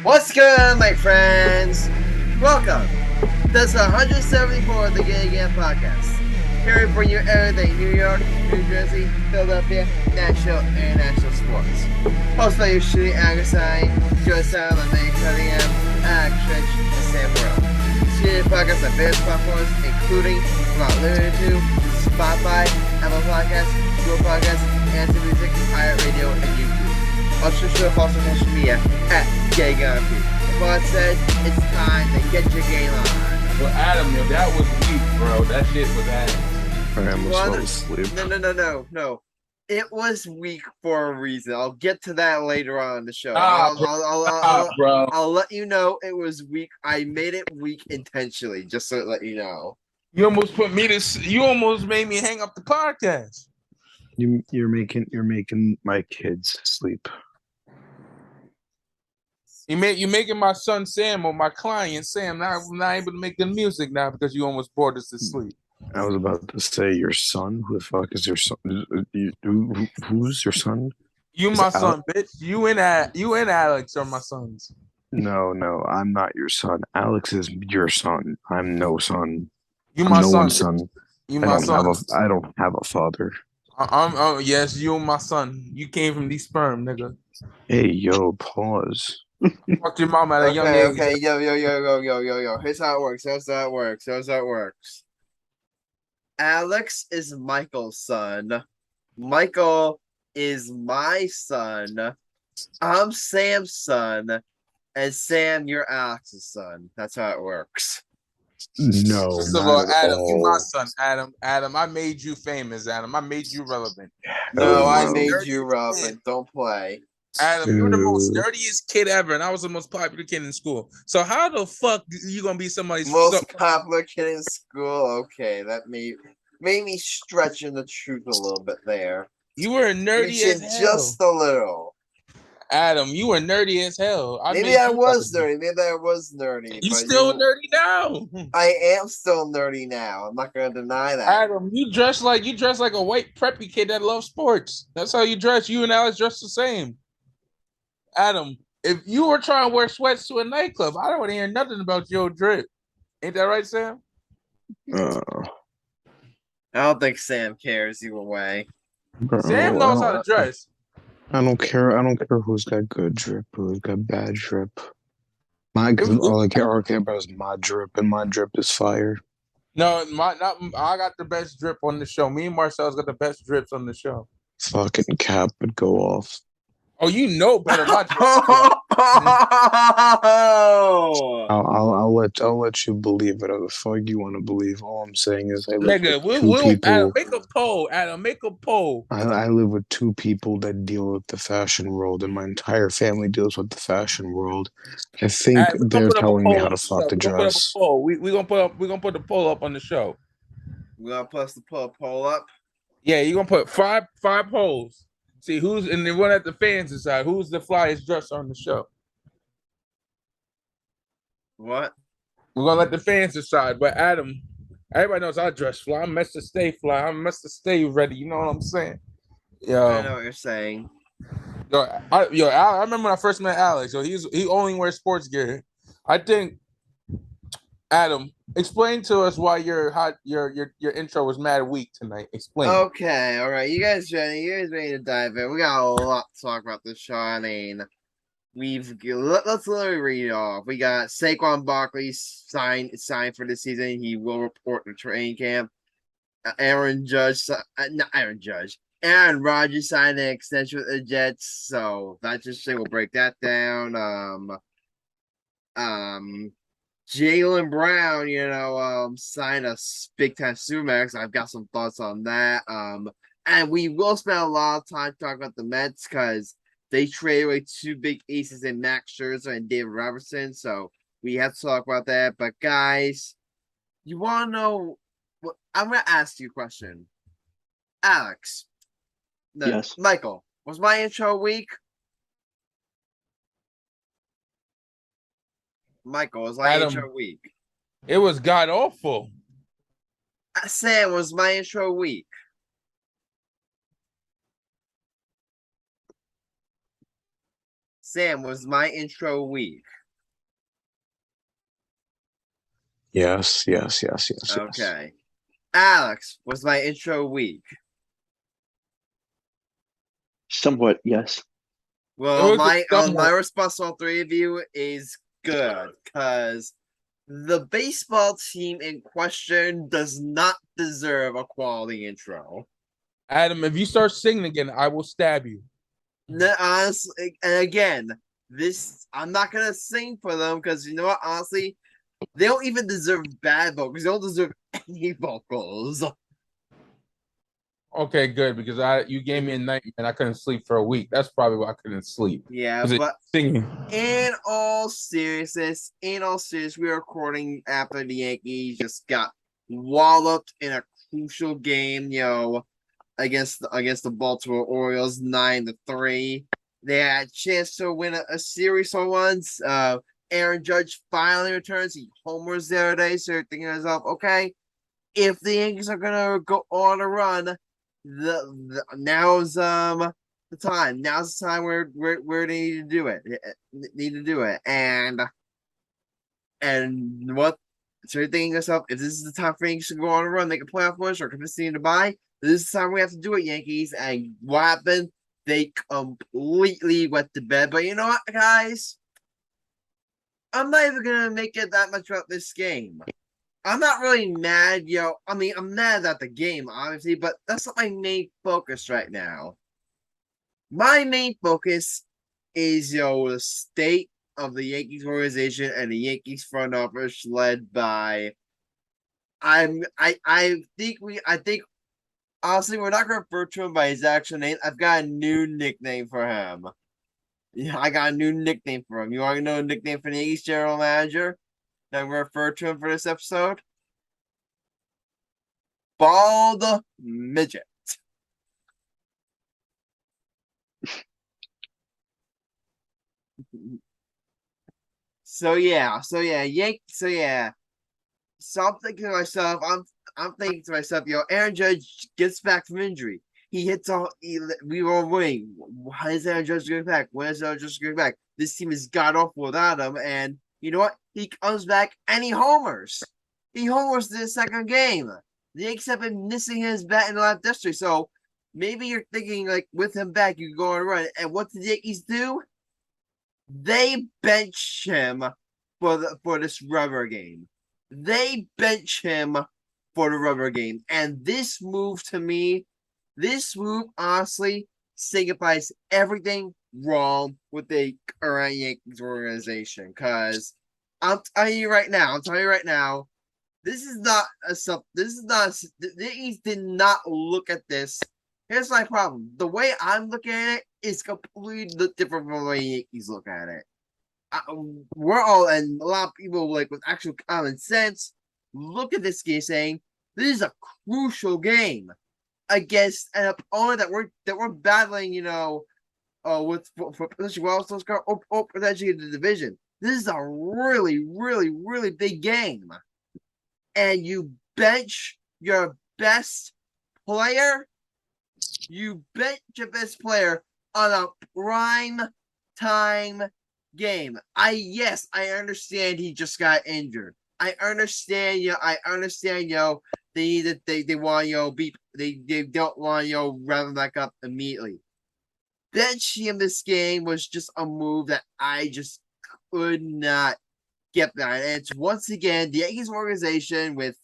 What's good on, my friends? Welcome. This is 174 of the Gay Again podcast. Here we bring you everything New York, New Jersey, Philadelphia, national, and international sports. Hosted by your shitty Grassani, Joe Sound, my man Cunningham, Alex Rich, and Sam Morell. Shitty podcasts on various platforms, including, but not limited to, Spotify, Apple Podcasts, Google Podcasts, Amazon Music, iHeartRadio, and YouTube. Also, show us on social media at Gay Gun. With that said, it's time to get your game on. Well, Adam, yo, that was weak, bro. That shit was ass. I almost fell asleep. No. It was weak for a reason. I'll get to that later on in the show. I'll let you know it was weak. I made it weak intentionally, just so to let you know. You almost you almost made me hang up the podcast. You're making my kids sleep. You're making my son Sam or my client Sam not able to make the music now because you almost bored us to sleep. I was about to say your son. Who the fuck is your son? Who's your son? You my son, bitch. You and Alex are my sons. No, I'm not your son. Alex is your son. I'm no son. You my son. Son. You my son. I don't have a father. Yes, you my son. You came from these sperm, nigga. Hey, yo, pause. Fuck your mom at a young age. Okay, yo. Here's how it works. Alex is Michael's son. Michael is my son. I'm Sam's son. And Sam, you're Alex's son. That's how it works. No. First of all, Adam, you my son. Adam, I made you famous, Adam. I made you relevant. No, I made you relevant. Don't play. Adam, you're the most nerdiest kid ever, and I was the most popular kid in school. So how the fuck you gonna be somebody's most popular kid in school? Okay, that made me stretch in the truth a little bit there. You were nerdy as hell. Just a little. Adam, you were nerdy as hell. Maybe I was nerdy. You still nerdy now. I am still nerdy now. I'm not gonna deny that. Adam, you dress like a white preppy kid that loves sports. That's how you dress. You and Alex dress the same. Adam, if you were trying to wear sweats to a nightclub, I don't want to hear nothing about your drip. Ain't that right, Sam? I don't think Sam cares either way. Sam knows how to dress. I don't care who's got good drip, who's got bad drip. All I care about is my drip, and my drip is fire. No, I got the best drip on the show. Me and Marcellus got the best drips on the show. Fucking cap would go off. Oh, you know better. I'll let you believe whatever the fuck you want to believe. All I'm saying is, Adam, make a poll. Adam, make a poll. I live with two people that deal with the fashion world, and my entire family deals with the fashion world. I think they're telling me how to fuck the dress. We're gonna put the poll up on the show. We're gonna post the poll up. Yeah, you're gonna put five polls. See and then one at the fans decide who's the flyest dresser on the show. What? We're gonna let the fans decide. But Adam, everybody knows I dress fly. I'm meant to stay fly. I'm meant to stay ready. You know what I'm saying? Yeah. I know what you're saying. I remember when I first met Alex. He only wears sports gear. I think. Adam, explain to us why your intro was mad weak tonight. Explain. Okay, all right. You guys ready? You guys ready to dive in? We got a lot to talk about this show. I mean, let's literally read it off. We got Saquon Barkley signed for the season. He will report to training camp. Aaron Rodgers signed an extension with the Jets. So that just we'll break that down. Jaylen Brown, signed a big time supermax. I've got some thoughts on that. And we will spend a lot of time talking about the Mets because they traded away two big aces in Max Scherzer and David Robertson. So we have to talk about that. But guys, you want to know? I'm going to ask you a question. Alex. Yes. Michael, was my intro weak? Michael, was my intro weak? It was god awful. Sam, was my intro weak? Sam, was my intro weak? Yes. Okay. Alex, was my intro weak? Somewhat, yes. Well, my response to all three of you is good, because the baseball team in question does not deserve a quality intro. Adam, if you start singing again, I will stab you. No, honestly, and again, I'm not gonna sing for them because you know what? Honestly, they don't even deserve bad vocals. They don't deserve any vocals. Okay, good, because you gave me a nightmare and I couldn't sleep for a week. That's probably why I couldn't sleep. Yeah, but singing. In all seriousness, we are recording after the Yankees just got walloped in a crucial game, against the Baltimore Orioles 9-3. They had a chance to win a series for once. Aaron Judge finally returns. He homers the other day, so you're thinking to yourself, okay, if the Yankees are gonna go on a run, now's the time. Now's the time where they need to do it. And what? So you're thinking to yourself, if this is the time for Yankees to go on a run, make a playoff push, or continue to buy, this is the time we have to do it, Yankees. And what happened? They completely wet the bed. But you know what, guys? I'm not even gonna make it that much about this game. I'm not really mad, I mean, I'm mad at the game, obviously, but that's not my main focus right now. My main focus is, the state of the Yankees organization and the Yankees front office led by. I think honestly we're not gonna refer to him by his actual name. I've got a new nickname for him. Yeah, I got a new nickname for him. You want to know a nickname for the Yankees general manager that I'm gonna refer to him for this episode? Bald Midget. So I'm thinking to myself, Aaron Judge gets back from injury. He hits we were winning. Why is Aaron Judge going back? When is Aaron Judge going back? This team is god awful without him, and you know what? He comes back and he homers. He homers in the second game. The Yankees have been missing his bat in the left district, so maybe you're thinking like with him back, you can go on a run. And what did the Yankees do? They bench him for this rubber game. They bench him for the rubber game. And this move honestly signifies everything wrong with the current Yankees organization. Because I'm telling you right now, the Yankees did not look at this. Here's my problem. The way I'm looking at it is completely different from the way Yankees look at it. We're all, and a lot of people like with actual common sense, look at this game saying this is a crucial game against an opponent that we're battling, with for potentially well, so potentially in the division. This is a really, really, really big game, and you bench your best player. You bench your best player on a prime time game. I understand he just got injured. I understand, they want, they don't want, rev him back up immediately. Benching him this game was just a move that I just could not get behind. And it's once again the Yankees organization with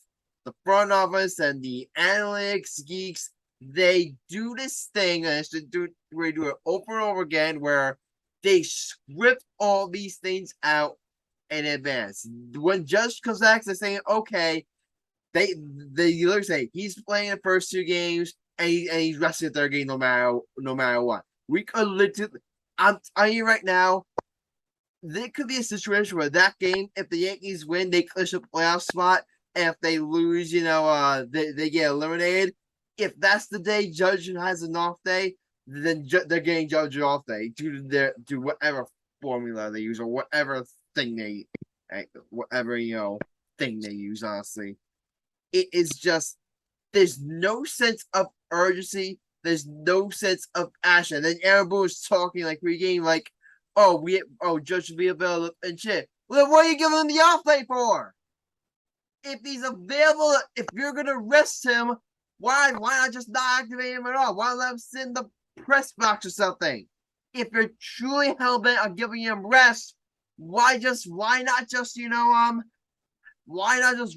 the front office and the analytics geeks. They do this thing, and we do it over and over again, where they script all these things out in advance. When Judge comes back, they're saying, okay, they literally say he's playing the first two games and he's resting the third game no matter what. We could literally, I'm telling you right now, there could be a situation where that game, if the Yankees win, they clinch a playoff spot, and if they lose, they get eliminated. If that's the day Judge has an off day, then they're getting Judge an off day due to whatever formula they use or whatever thing they use. Honestly, it is just there's no sense of urgency. There's no sense of action. Then Aaron Boone is talking like pregame, like, Judge should be available and shit. Well, what are you giving him the off day for? If he's available, if you're gonna rest him, why not just not activate him at all? Why not let him sit in the press box or something? If you're truly hell bent on giving him rest, why not just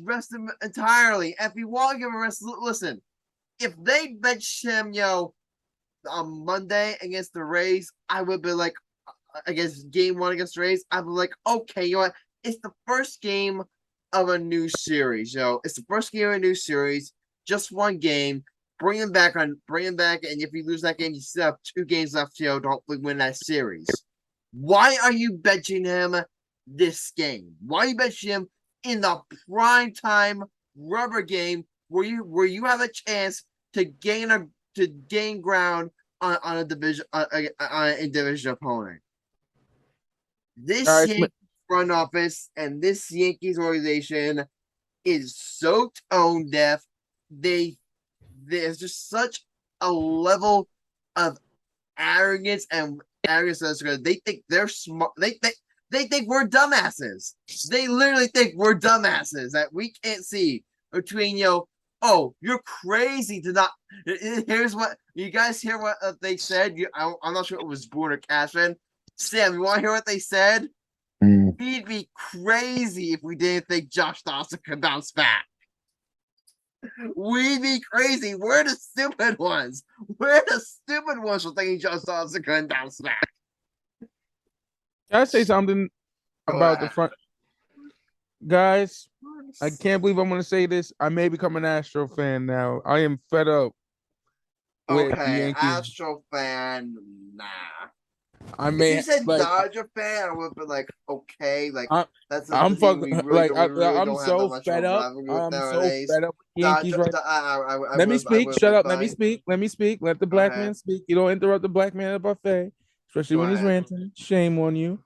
rest him entirely? If you want to give him rest, listen, if they bench him, on Monday against the Rays, I would be like, against game 1 against the Rays, I'd be like, okay, you know what? It's the first game of a new series, It's the first game of a new series, just one game. Bring him back, and if you lose that game, you still have 2 games left, to hopefully win that series. Why are you benching him this game? Why are you benching him in the prime time rubber game where you have a chance to gain ground on a division on a division opponent? This Yankees front office and this Yankees organization is so tone deaf. There's just such a level of arrogance that they think they're smart. They think we're dumbasses. They literally think we're dumbasses that we can't see between you're crazy to not. Here's what you guys hear what they said. I'm not sure if it was Boone or Cashman. Sam, you want to hear what they said? We'd be crazy if we didn't think Josh Dawson could bounce back. We'd be crazy. We're the stupid ones. We're the stupid ones for thinking Josh Dawson couldn't bounce back. Can I say something about the front? Guys, I can't believe I'm going to say this. I may become an Astro fan now. I am fed up with the Yankees. Astro fan, nah. If you said Dodger fan, I would have been like, okay, that's. I'm fucking I'm so fed up. I'm so fed up with Yankees Let me speak. Shut up. Let me speak. Let the black man speak. You don't interrupt the black man at a buffet, especially when he's ranting. Shame on you.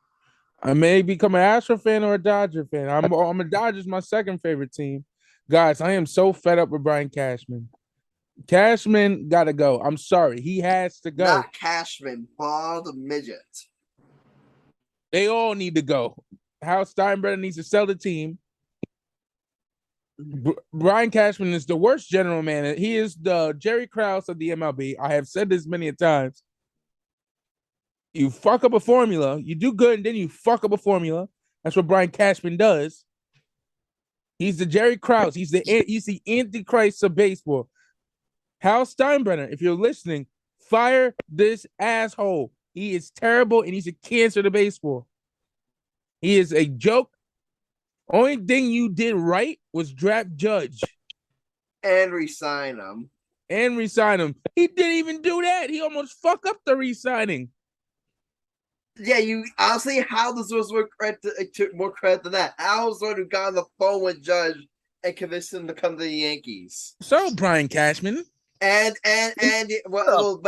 I may become an Astro fan or a Dodger fan. I'm a Dodgers, my second favorite team. Guys, I am so fed up with Brian Cashman. Cashman gotta go. I'm sorry. He has to go. Not Cashman, Paul the midget. They all need to go. Hal Steinbrenner needs to sell the team. Brian Cashman is the worst general manager. He is the Jerry Krause of the MLB. I have said this many times. You fuck up a formula. You do good, and then you fuck up a formula. That's what Brian Cashman does. He's the Jerry Krause. He's the Antichrist of baseball. Hal Steinbrenner, if you're listening, fire this asshole. He is terrible, and he's a cancer to baseball. He is a joke. Only thing you did right was draft Judge. And resign him. He didn't even do that. He almost fucked up the resigning. Yeah, honestly, Hal deserves more credit than that. Hal was the one who got on the phone with Judge and convinced him to come to the Yankees. So, Brian Cashman. But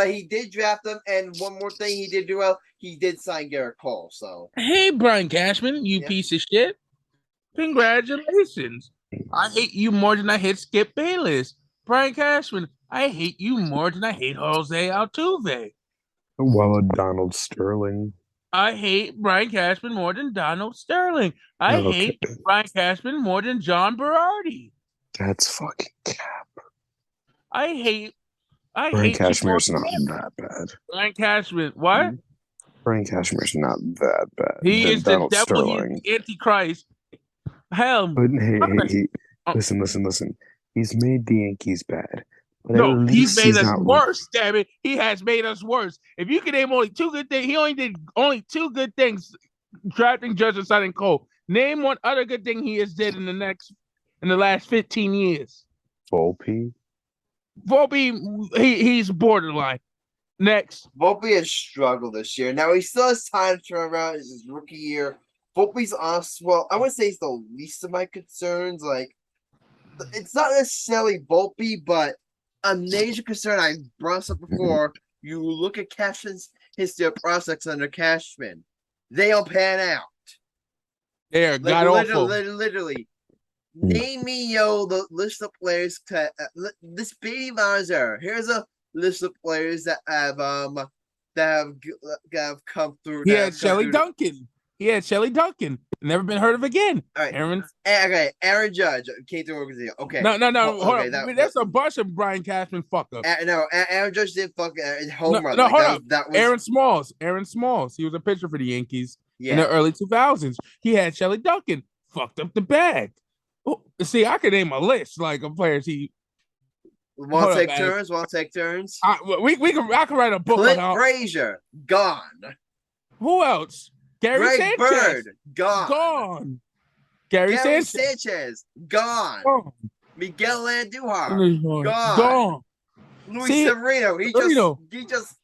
he did draft him, and one more thing he did do well, he did sign Garrett Cole. So hey, Brian Cashman, you piece of shit! Congratulations! I hate you more than I hate Skip Bayless. Brian Cashman, I hate you more than I hate Jose Altuve. Well, Donald Sterling. I hate Brian Cashman more than Donald Sterling. I hate Brian Cashman more than John Berardi. That's fucking cap. Brian Cashmer's not that bad. Brian Cashman, what? Brian Cashmer's not that bad. He is the devil. He's the Antichrist. Hell. But hey, listen. He's made the Yankees bad. No, he's made us worse, damn it. He has made us worse. If you can name only 2 good things, he only did only 2 good things, drafting Judge and signing Cole. Name one other good thing he has did in the last 15 years. Volpe, he's borderline. Next. Volpe has struggled this year. Now he still has time to turn around. It's his rookie year. Volpe's honest. Well, I would say it's the least of my concerns. It's not necessarily Volpe, but a major concern I brought up before. You look at Cashman's history of prospects under Cashman. They don't pan out. They're god awful. Literally. Name me, the list of players. This baby Bonds era. Here's a list of players that have that have come through. He had Shelly Duncan. Never been heard of again. All right. Aaron Judge came through organization. Okay. No. Hold on. That's a bunch of Brian Cashman fuck up. Aaron Judge did fuck home run. No, hold up. That was Aaron Smalls. He was a pitcher for the Yankees in the early 2000s. He had Shelly Duncan. Fucked up the bag. Oh, see, I could name a list like of players he. Want to take turns? I can write a book Clint on Frazier, gone. Who else? Gary Sanchez. Bird, gone. Gary Sanchez, gone. Miguel Andujar, gone. Luis Severino, he just.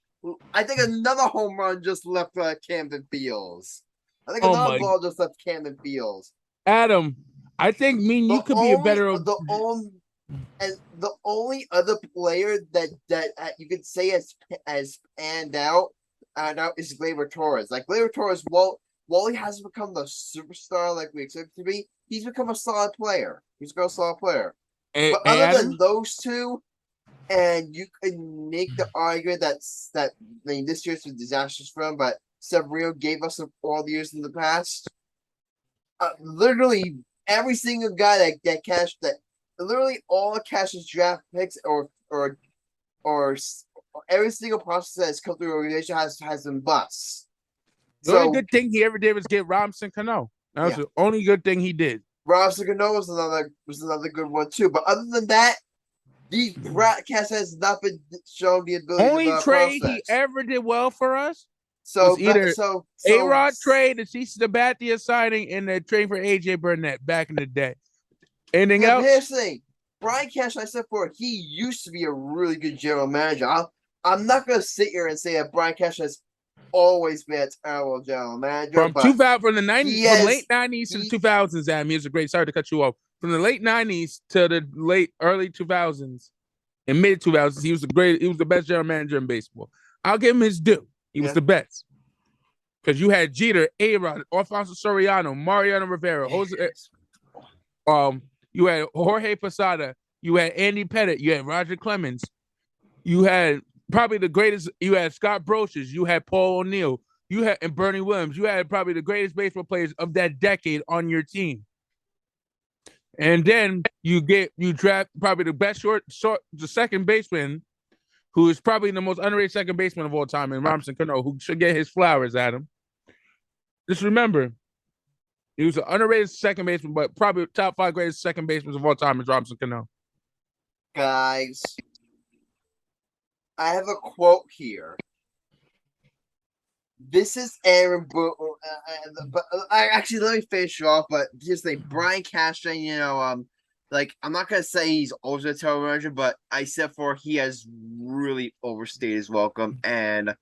I think another home run just left Camden Fields. I think another ball just left Camden Fields. Adam, I think you could be a better. The only other player that you could say has panned out is Gleyber Torres. Like Gleyber Torres, while he hasn't become the superstar like we expect him to be, he's become a solid player. But other than those two, and you can make the argument that this year's been disastrous for him, but Severino gave us all the years in the past. Literally every single guy that cashed that. Literally all Cash's draft picks or every single process that has come through the organization has been busts. The only good thing he ever did was get Robinson Cano. That was the only good thing he did. Robinson Cano was another good one too. But other than that, Cash has not been shown the ability. Only trade he ever did well for us. So A-Rod trade, the CC Sabathia signing, and the trade for AJ Burnett back in the day. Anything else? Here's the thing. Brian Cash, I said before, he used to be a really good general manager. I'm not going to sit here and say that Brian Cash has always been a terrible general manager. From late 90s to the 2000s, Adam, he was a great. Sorry to cut you off. From the late 90s to the early 2000s and mid 2000s, he was the best general manager in baseball. I'll give him his due. He was the best. Because you had Jeter, A-Rod, Alfonso Soriano, Mariano Rivera, you had Jorge Posada, you had Andy Pettitte, you had Roger Clemens, you had probably the greatest, you had Scott Brosius, you had Paul O'Neill, and Bernie Williams. You had probably the greatest baseball players of that decade on your team. And then you draft probably the best the second baseman, who is probably the most underrated second baseman of all time, and Robinson Cano, who should get his flowers, Adam. Just remember, he was an underrated second baseman, but probably top 5 greatest second basemen of all time is Robinson Cano. Guys, I have a quote here. This is Aaron Boone. But actually, let me finish off. But just like Brian Cashman, I'm not gonna say he's always a terrible manager, but I said he has really overstayed his welcome, and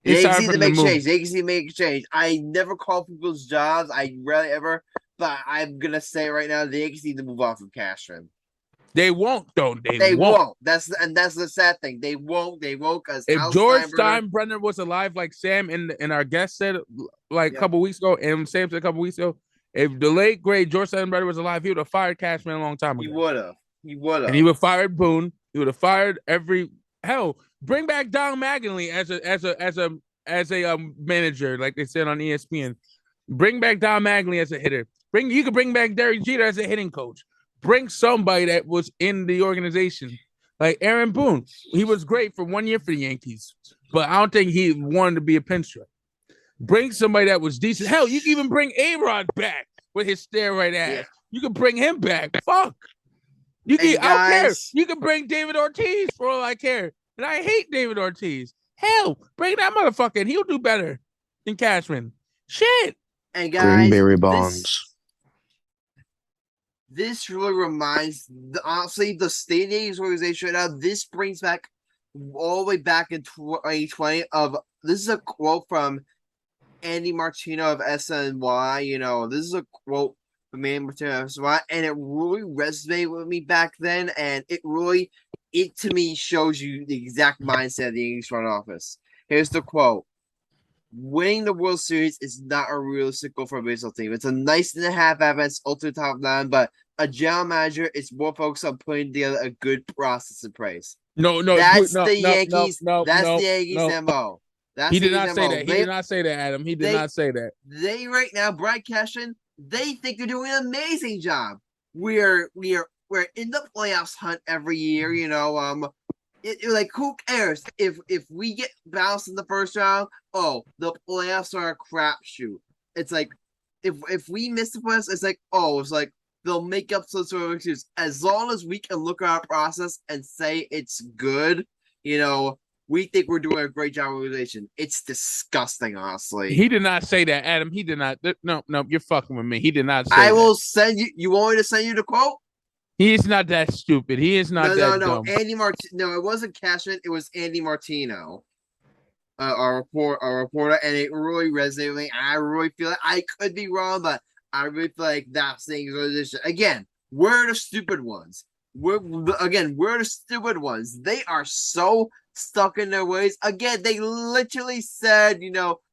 they need to make change. They need to make a change. I never call people's jobs. I rarely ever, but I'm gonna say right now, the Yankees need to move on from Cashman. They won't, though. They won't. That's the sad thing. They won't. Because if George Steinbrenner was alive, like Sam and our guest said, a couple weeks ago, and Sam said a couple weeks ago, if the late great George Steinbrenner was alive, he would have fired Cashman a long time ago. He would have. And he would have fired Boone. He would have fired bring back Don Mattingly as a manager, like they said on ESPN. Bring back Don Mattingly as a hitter. You could bring back Derek Jeter as a hitting coach. Bring somebody that was in the organization, like Aaron Boone. He was great for 1 year for the Yankees, but I don't think he wanted to be a pinstripe. Bring somebody that was decent. Hell, you can even bring A-Rod back with his steroid ass. Yeah. You can bring him back. Fuck. I don't care. You can bring David Ortiz for all I care. And I hate David Ortiz. Hell, bring that motherfucker in. He'll do better than Cashman. Shit. And guys, bring Barry Bonds. This really reminds, honestly, the State of the Yankees organization right now. This brings back all the way back in 2020. This is a quote from Andy Martino of SNY. This is a quote from Andy Martino of SNY, and it really resonated with me back then. And it to me shows you the exact mindset of the Yankees front office. Here's the quote: "Winning the World Series is not a realistic goal for a baseball team. It's a nice and a half advance, ultimate top 9, but a general manager is more focused on putting together a good process in place." No. That's the Yankees. That's the Yankees MO. He did not say that. He did not say that, Adam. He did not say that. They right now, Brian Cashman, they think they're doing an amazing job. We're in the playoffs hunt every year. Like who cares if we get bounced in the first round? Oh, the playoffs are a crapshoot. It's like if we miss the playoffs, it's like they'll make up some sort of excuse. As long as we can look at our process and say it's good, we think we're doing a great job of organization. It's disgusting, honestly. He did not say that, Adam. He did not. No, you're fucking with me. He did not say that. I will send you. You want me to send you the quote? He is not that stupid. He is not that dumb. No, it wasn't Cashman. It was Andy Martino, our reporter, and it really resonated with me. I really feel like I could be wrong, but I really feel like that's the organization. Again, we're the stupid ones. We're the stupid ones. They are so stuck in their ways. Again, they literally said,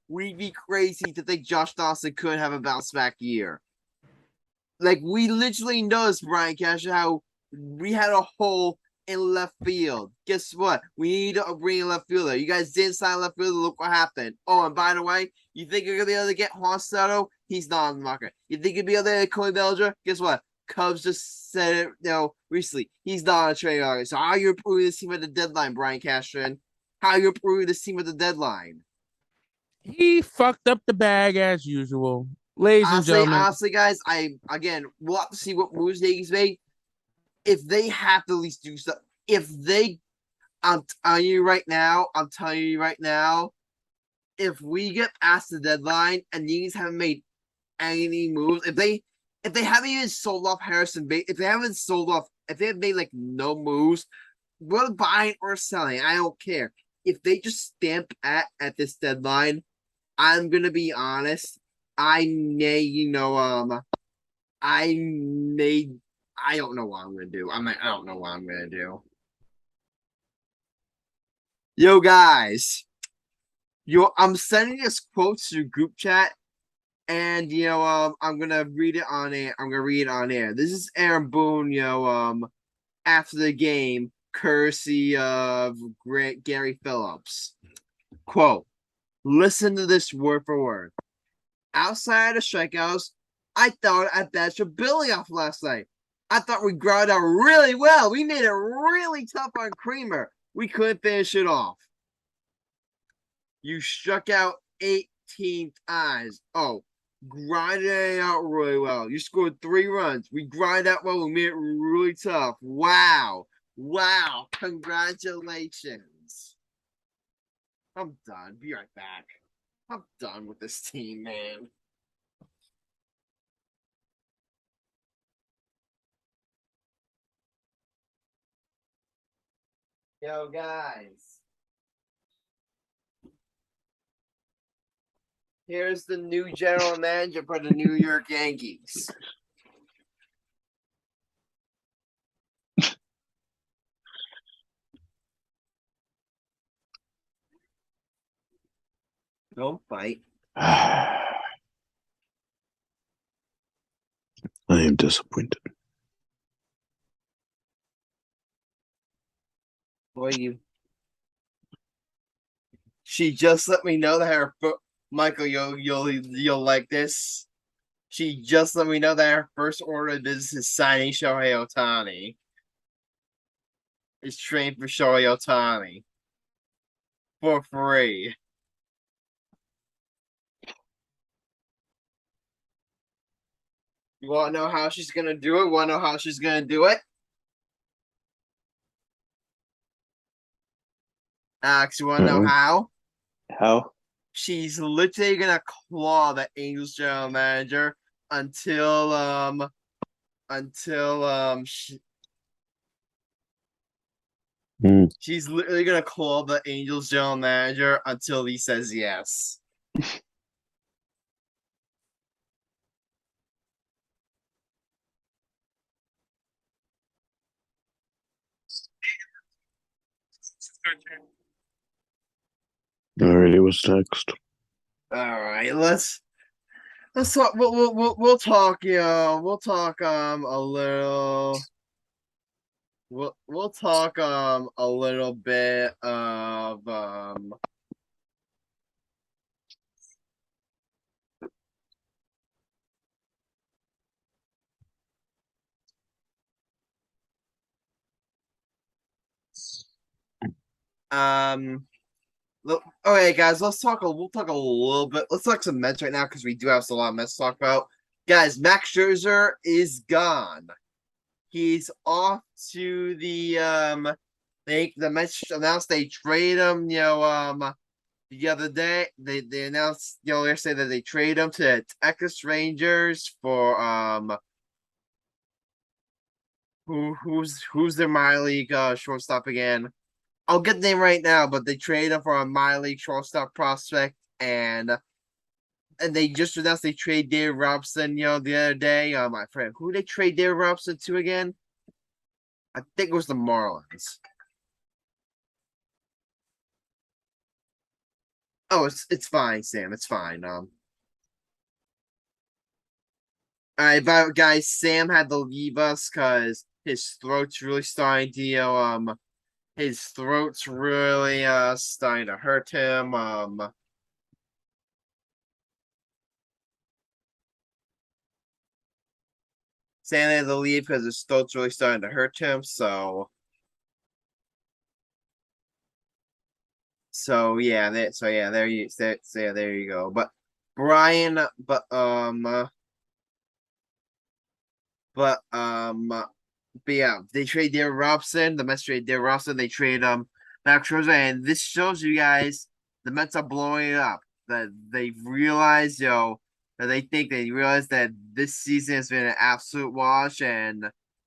we'd be crazy to think Josh Dawson could have a bounce back year. Like, we literally noticed, Brian Cash, how we had a hole in left field. Guess what? We need to bring a left fielder. You guys didn't sign left fielder. Look what happened. Oh, and by the way, you think you're going to be able to get Juan Soto? He's not on the market. You think you'll be able to get Cody Bellinger? Guess what? Cubs just said it, recently. He's not on a trade market. So how are you improving this team at the deadline, Brian Cashman? How are you improving this team at the deadline? He fucked up the bag as usual. Ladies and gentlemen. Honestly, guys, we'll have to see what moves the Yankees make. If they have to at least do stuff, I'm telling you right now, if we get past the deadline and the Yankees haven't made any moves, if they haven't even sold off Harrison Bates, if they have made like no moves, we're buying or selling. I don't care. If they just stamp at this deadline, I'm gonna be honest. I don't know what I'm gonna do. I don't know what I'm gonna do. Yo, guys. I'm sending this quote to group chat, and I'm gonna read it on air. This is Aaron Boone, after the game, courtesy of Gary Phillips. Quote: listen to this word for word. Outside of strikeouts, I thought at bats were building off last night. I thought we grounded out really well. We made it really tough on Creamer. We couldn't finish it off. You struck out 18 times. Oh, grinded it out really well. You scored 3 runs. We grinded out well. We made it really tough. Wow. Congratulations. I'm done. Be right back. I'm done with this team, man. Yo, guys. Here's the new general manager for the New York Yankees. Don't fight. I am disappointed. Boy, she just let me know that her Michael, you'll like this. She just let me know that her first order of business is signing Shohei Ohtani. It's trained for Shohei Ohtani for free. You want to know how she's gonna do it? Want to know how she's gonna do it? Alex, you want to know how? How? She's literally gonna claw the Angels general manager until she's literally gonna claw the Angels general manager until he says yes. Alrighty, what's next? All right, let's talk. We'll talk. We'll talk. A little. We'll talk. A little bit of Okay, guys, we'll talk a little bit. Let's talk some Mets right now because we do have a lot of Mets to talk about. Guys, Max Scherzer is gone. He's off to the Mets announced they trade him. The other day they announced they say that they trade him to the Texas Rangers for who's their minor league shortstop again? I'll get the name right now, but they traded him for a minor league shortstop prospect, and they just announced they trade Dave Robertson, the other day. My friend, who they trade Dave Robertson to again? I think it was the Marlins. Oh, it's fine, Sam. It's fine. All right, but guys, Sam had to leave us because his throat's really starting to his throat's really starting to hurt him. Sam had to leave because his throat's really starting to hurt him. So yeah, there you go. But Brian, but yeah, they trade Darren Robson. The Mets trade Darren Robson. They trade Max Scherzer, and this shows you guys the Mets are blowing it up. That they realize, that they realize that this season has been an absolute wash, and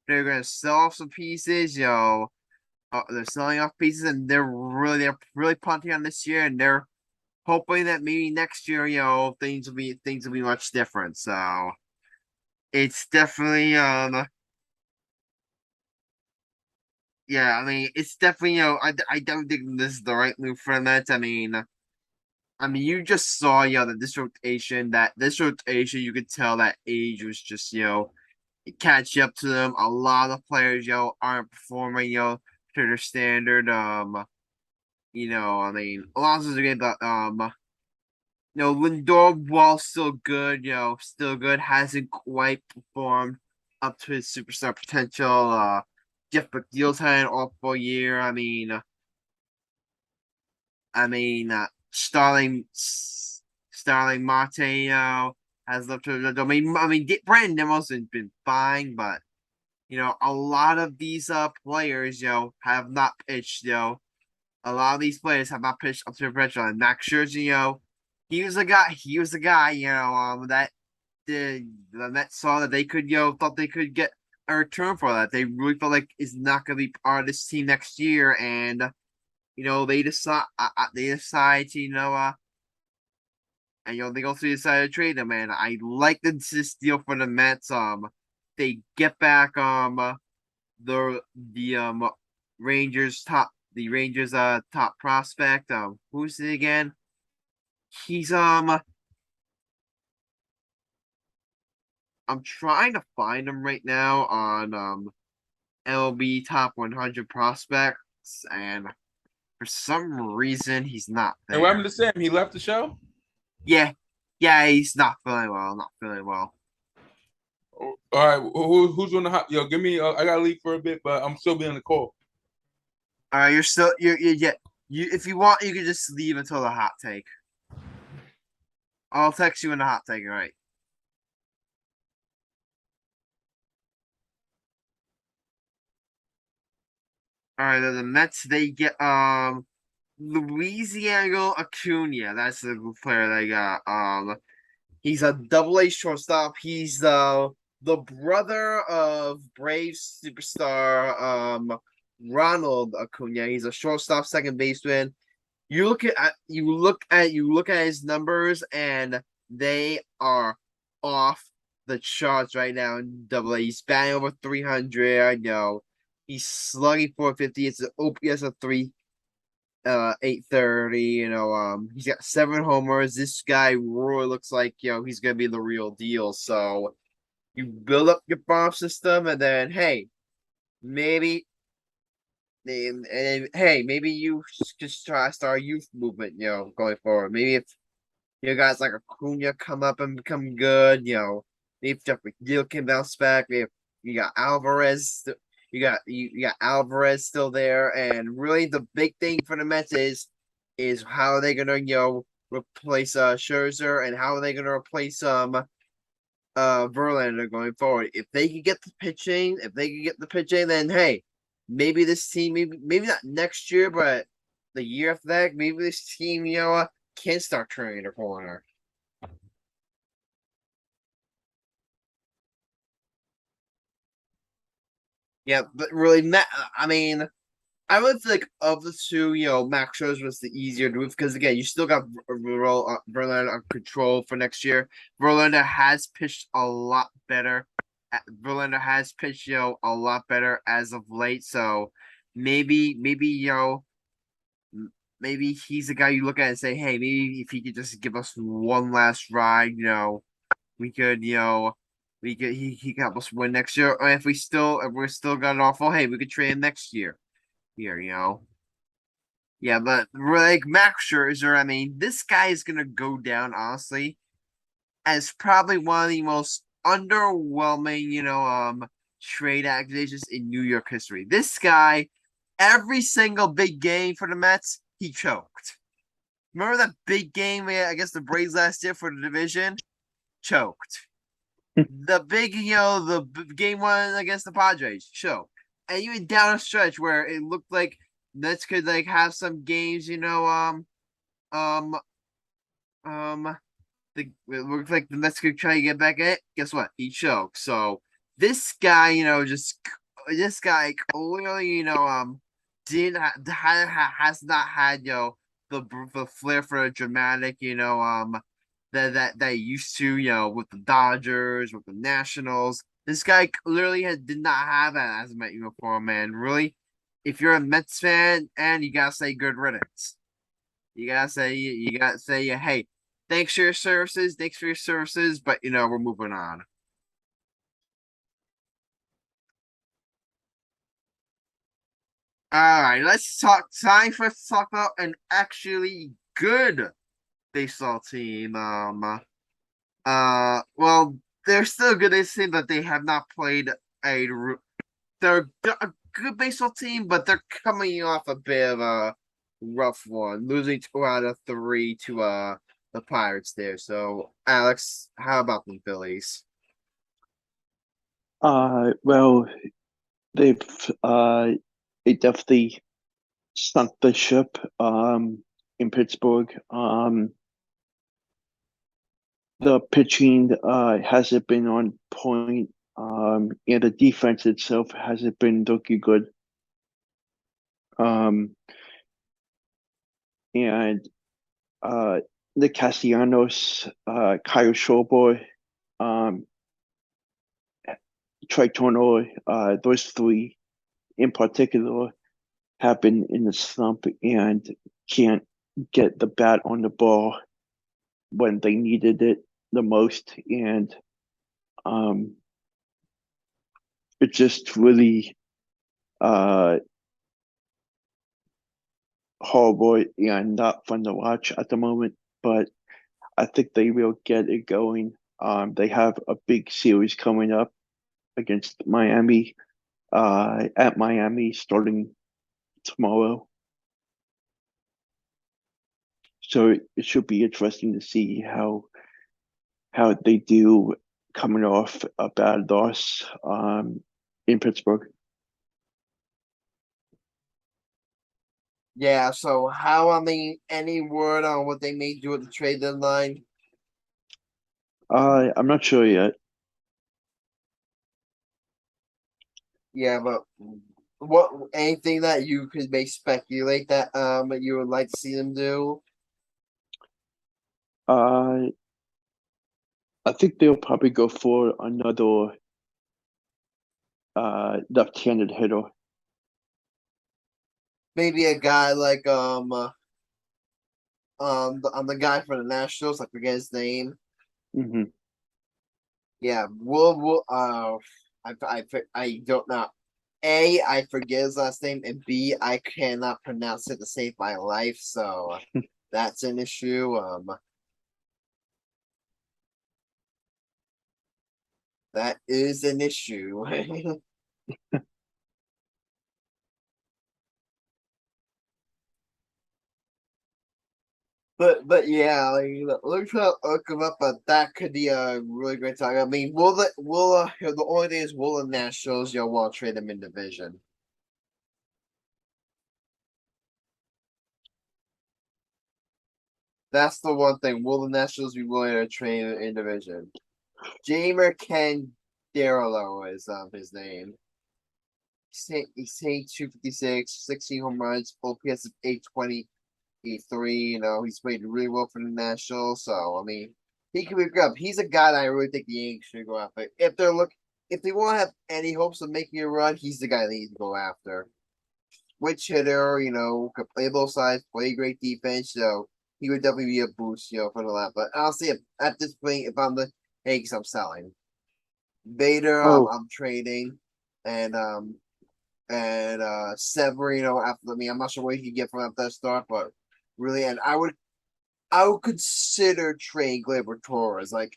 they're gonna sell off some pieces. They're selling off pieces, and they're really punting on this year, and they're hoping that maybe next year, things will be much different. So it's definitely yeah, I mean, it's definitely, I don't think this is the right move for the Mets. I mean, you just saw, that this rotation, you could tell that age was just, catch up to them. A lot of players, aren't performing, to their standard. I mean, Alonso's good, but Lindor, while still good, hasn't quite performed up to his superstar potential. Jeff McNeil's had an awful year. Starling Marte, has left to the domain. Brandon Nimmo's been fine, but a lot of these players, have not pitched. A lot of these players have not pitched up to their potential. And Max Scherzer, he was the guy. That the Mets saw that they could, thought they could get a return for that. They really felt like is not going to be part of this team next year, and they decide to and they also decided to trade him. And I like this deal for the Mets. They get back the Rangers top prospect. Who's it again? He's I'm trying to find him right now on MLB Top 100 prospects, and for some reason he's not there. And what happened to Sam? He left the show? Yeah, he's not feeling well. All right, who's on the hot? Give me. I gotta leave for a bit, but I'm still being on the call. All right, if you want, you can just leave until the hot take. I'll text you in the hot take. All right. All right, the Mets, they get Louisiana Acuna. That's the player they got. He's a double-A shortstop. He's the brother of Braves superstar Ronald Acuna. He's a shortstop, second baseman. You look at his numbers, and they are off the charts right now in Double-A. He's batting over 300. I know. He's slugging 450. It's an OPS of 830. He's got 7 homers. This guy really looks like he's gonna be the real deal. So you build up your farm system, and then hey, maybe maybe you just try to start a youth movement. Going forward. Maybe if guys like Acuna come up and become good. Maybe if Jeff McNeil can bounce back. Maybe if you got Alvarez. you got Alvarez still there, and really the big thing for the Mets is how are they gonna replace Scherzer, and how are they gonna replace Verlander going forward. If they could get the pitching, then hey, maybe this team, maybe not next year, but the year after that, maybe this team, can start turning the corner. Yeah, but really, I mean, I would think of the two, Max Scherzer was the easier to move because again, you still got Verlander on control for next year. Verlander has pitched a lot better. Verlander has pitched, a lot better as of late. So maybe maybe he's the guy you look at and say, hey, maybe if he could just give us one last ride, we could, he could help us win next year. Or if we're still got an awful, hey, we could trade him next year. Here. Yeah, but like Max Scherzer, I mean, this guy is gonna go down honestly as probably one of the most underwhelming, trade accusations in New York history. This guy, every single big game for the Mets, he choked. Remember that big game against the Braves last year for the division? Choked. The big, the game one against the Padres, choked. And even down a stretch where it looked like Mets could like have some games, um, it looks like the Mets could try to get back at it. Guess what? He choked. So this guy, this guy clearly, didn't has not had the flair for a dramatic, that he used to, with the Dodgers, with the Nationals. This guy clearly did not have that as a Met uniform, man. Really, if you're a Mets fan, and you gotta say good riddance. You gotta say, hey, thanks for your services, but we're moving on. All right, let's talk. Time for us to talk about an actually good baseball team. Well, they're still good. It seems that they have not played a. They're a good baseball team, but they're coming off a bit of a rough one, losing 2 out of 3 to the Pirates there. So, Alex, how about the Phillies? Well, they've they definitely sunk the ship in Pittsburgh. The pitching hasn't been on point, and the defense itself hasn't been looking good. And the Castellanos, Kyle Schwarber, Trey Turner, those 3 in particular have been in the slump and can't get the bat on the ball when they needed it the most. And it's just really horrible and not fun to watch at the moment. But I think they will get it going. They have a big series coming up against Miami, at Miami starting tomorrow. So it should be interesting to see how they do coming off a bad loss in Pittsburgh. Yeah. So, any word on what they may do at the trade deadline? I'm not sure yet. Yeah, but what anything that you could make speculate that you would like to see them do? I think they'll probably go for another left-handed hitter. Maybe a guy like the guy for the Nationals, I forget his name. Mm-hmm. Yeah, we'll I don't know. A, I forget his last name, and B, I cannot pronounce it to save my life, so that's an issue. That is an issue. But yeah, like look him up, but that could be a really great time. I mean, the only thing is will the Nationals want to trade him in division? That's the one thing. Will the Nationals be willing to trade him in division? Jamer Ken Darlow is his name. He's hitting 256, 16 home runs, OPS of 823. He's played really well for the Nationals. So I mean, he can be good. He's a guy that I really think the Yankees should go after. If they want to have any hopes of making a run, he's the guy they need to go after. Switch hitter, could play both sides, play great defense. So he would definitely be a boost, for the lap. But honestly, at this point, if I'm the Yankees, I'm selling. Vader, Oh, I'm trading, and Severino after me. I'm not sure what he can get from after that start, but really, and I would consider trading Gleyber Torres. Like,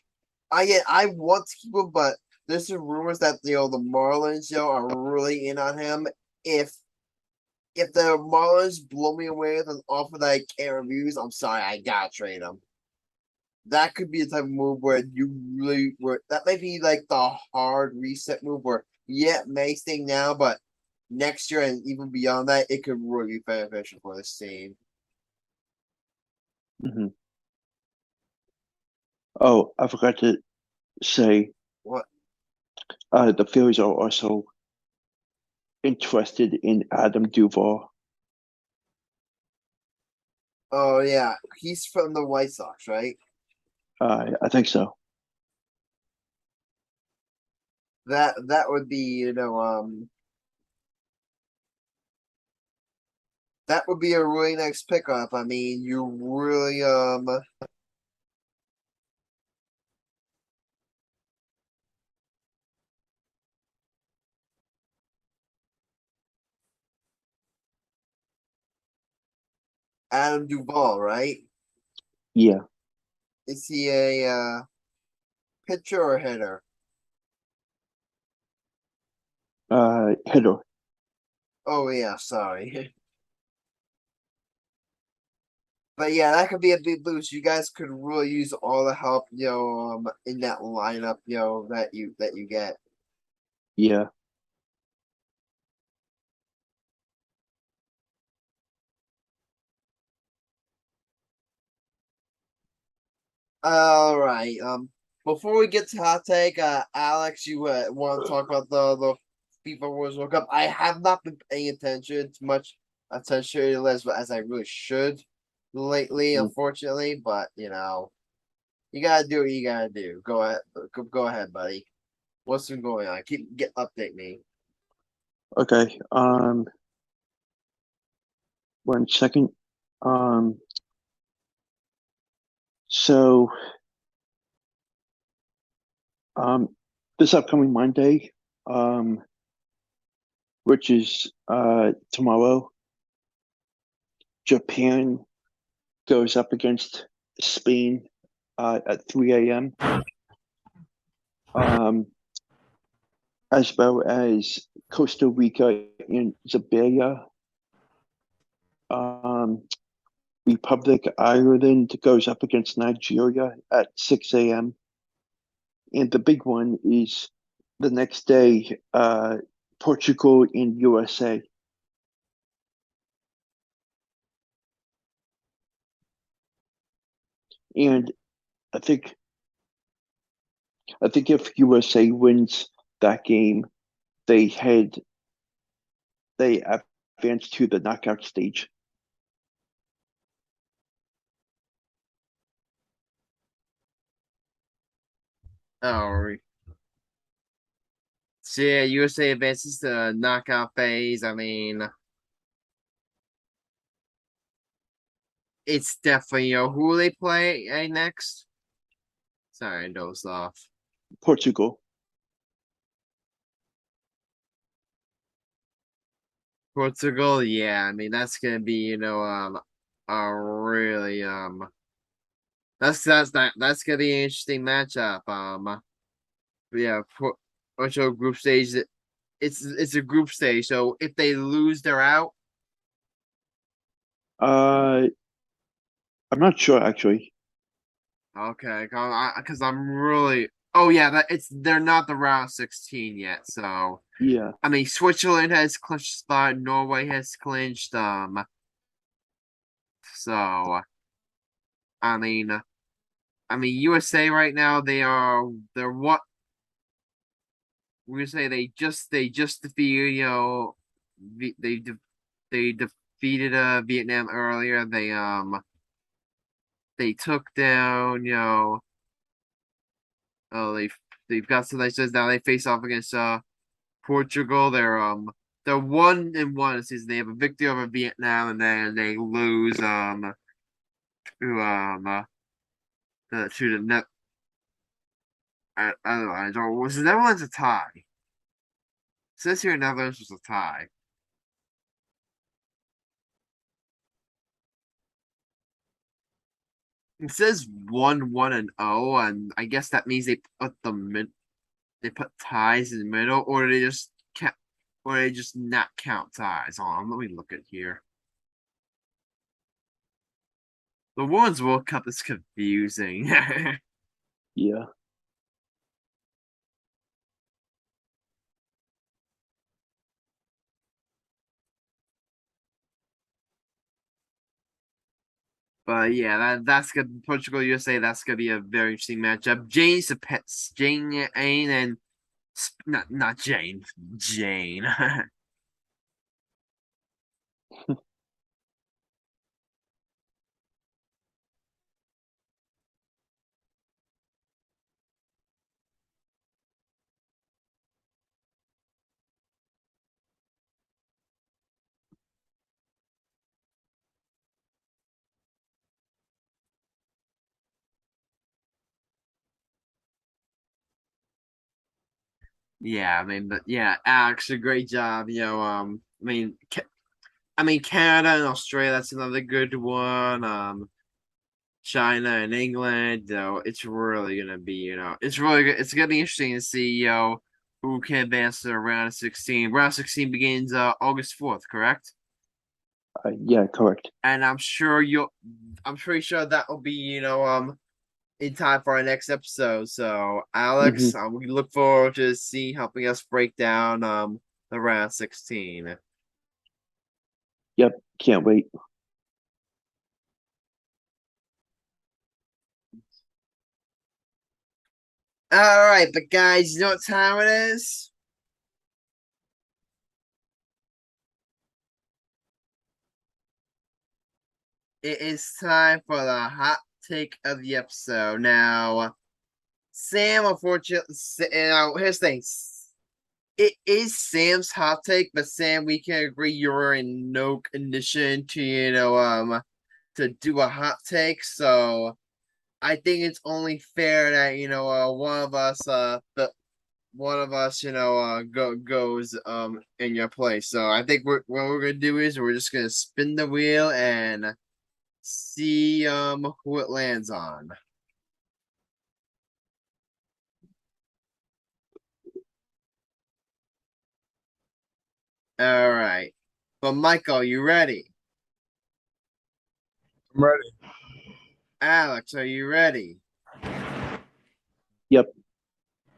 I want to keep him, but there's some rumors that the Marlins are really in on him. If the Marlins blow me away with an offer that I can't refuse, I'm sorry, I gotta trade him. That could be a type of move where that might be like the hard reset move where yeah, it may sting now, but next year and even beyond that, it could really be beneficial for this team. mhm. Oh, I forgot to say, What? the Phillies are also interested in Adam Duvall. Oh yeah, he's from the White Sox, right? I think so. That would be that would be a really nice pickup. I mean, you really Adam Duvall, right? Yeah, Is he a pitcher or hitter? hitter. Oh yeah, sorry. But yeah, that could be a big boost. You guys could really use all the help, in that lineup, that you get. Yeah. All right. Before we get to hot take, Alex, you want to talk about the FIFA World Cup? I have not been paying attention too much attention to this, as I really should lately, Mm. unfortunately. But you gotta do what you gotta do. Go ahead, go ahead, buddy. What's been going on? Update me. Okay. 1 second. Um, so um, this upcoming Monday, um, which is tomorrow, Japan goes up against Spain at 3 a.m. As well as Costa Rica and Zambia. Um, Republic Ireland goes up against Nigeria at 6 a.m. And the big one is the next day, Portugal and USA. And I think I think if USA wins that game, they head they advance to the knockout stage. Oh, so yeah, USA advances to knockout phase. I mean, it's definitely who will they play next? Sorry, I dozed off. Portugal. Portugal, yeah. I mean, that's gonna be a really that's gonna be an interesting matchup. Yeah, Portugal group stage. It's a group stage, so if they lose, they're out. Uh, I'm not sure actually. Okay, because I'm really. Oh yeah, they're not the round 16 yet. So Yeah. I mean, Switzerland has clinched a spot. Norway has clinched. So I mean, USA right now they're what we're gonna say they just defeated they defeated Vietnam earlier. They took down they've got some nice wins now. They face off against Portugal. They're 1-1 this season. They have a victory over Vietnam, and then they lose to to the net. I don't know. I don't. Was the Netherlands a tie? It says here Netherlands was a tie. It says 1-1-0, and I guess that means they put ties in the middle, or they just not count ties. Hold on, let me look at here. The Women's World Cup is confusing. Yeah. But yeah, that's good. Portugal USA. That's gonna be a very interesting matchup. Jane and not Jane. Jane. Yeah, I mean, but yeah, Alex, a great job. Canada and Australia. That's another good one. China and England. It's really gonna be, it's gonna be interesting to see, who can advance to the round of 16. Round 16 begins August 4th, correct? Yeah, correct. And I'm pretty sure that will be, in time for our next episode. So, Alex, we look forward to helping us break down the round 16. Yep, can't wait. All right, but guys, you know what time it is? It is time for the hot take of the episode. Now, Sam, unfortunately, here's the thing. It is Sam's hot take, but Sam, we can agree you're in no condition to, to do a hot take. So I think it's only fair that, one of us, goes in your place. So I think what we're gonna do is we're just gonna spin the wheel and see who it lands on. All right. But Michael, you ready? I'm ready. Alex, are you ready? Yep.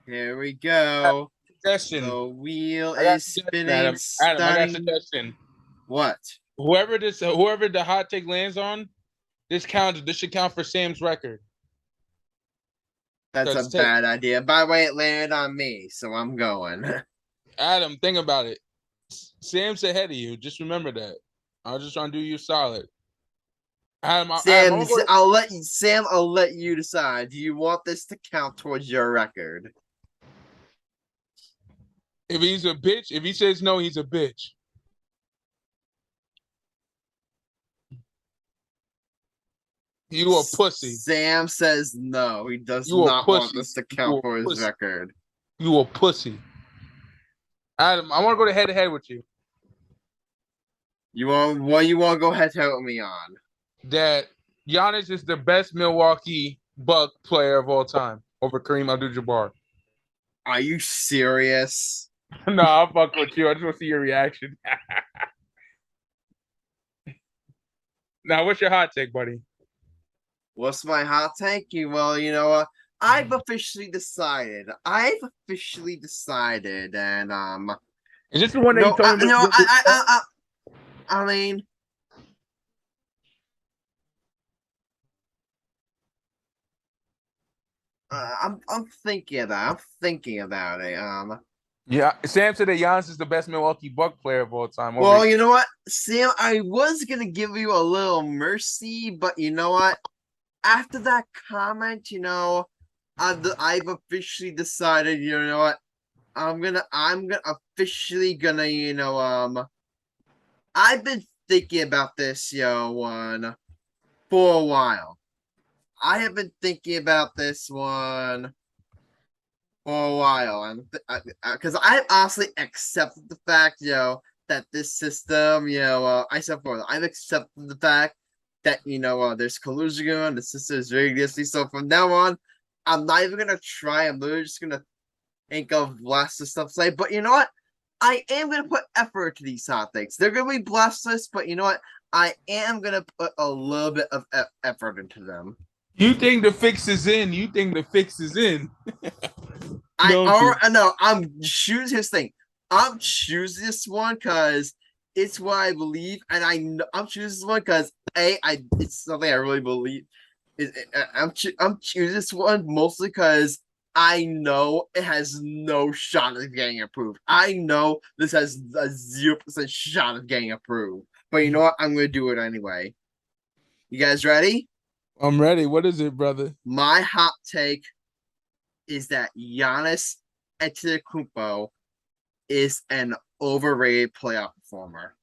Here we go. Suggestion. The wheel is spinning. Adam, I got a suggestion. What? Whoever the hot take lands on, this should count for Sam's record. That's a bad idea. By the way, it landed on me, so I'm going. Adam, think about it. Sam's ahead of you. Just remember that. I was just trying to do you solid. Adam, I'll let you decide. Do you want this to count towards your record? If he's a bitch, if he says no, he's a bitch. You a pussy. Sam says no. He does not want this to count for his record. You a pussy. Adam, I want to go head to head with you. You want to go head to head with me on? That Giannis is the best Milwaukee Buck player of all time over Kareem Abdul-Jabbar. Are you serious? No, I'll fuck with you. I just want to see your reaction. Now, what's your hot take, buddy? What's my hot take? Well, you know what? I've officially decided. And Is this the one that you no, told me? no, I mean, I'm thinking of that. I'm thinking about it. Yeah, Sam said that Giannis is the best Milwaukee Buck player of all time. Well, you know what, Sam? I was gonna give you a little mercy, but you know what? After that comment, I've officially decided. You know what? I'm gonna officially gonna, I've been thinking about this, one for a while. I have been thinking about this one for a while, and because I honestly accepted the fact, that this system, I've accepted the fact that there's collusion going on. The system is very risky. So from now on, I'm not even gonna try. I'm literally just gonna think of lots of stuff to say. But you know what? I am gonna put effort to these hot takes. They're gonna be blasphemous, but you know what? I am gonna put a little bit of effort into them. You think the fix is in? You think the fix is in? No, I'm choosing his thing. I'm choosing this one because it's what I believe, and I'm choosing this one because it's something I really believe. I'm choosing this one mostly because I know it has no shot of getting approved. I know this has a 0% shot of getting approved. But you know what? I'm going to do it anyway. You guys ready? I'm ready. What is it, brother? My hot take is that Giannis Antetokounmpo is an overrated playoff performer.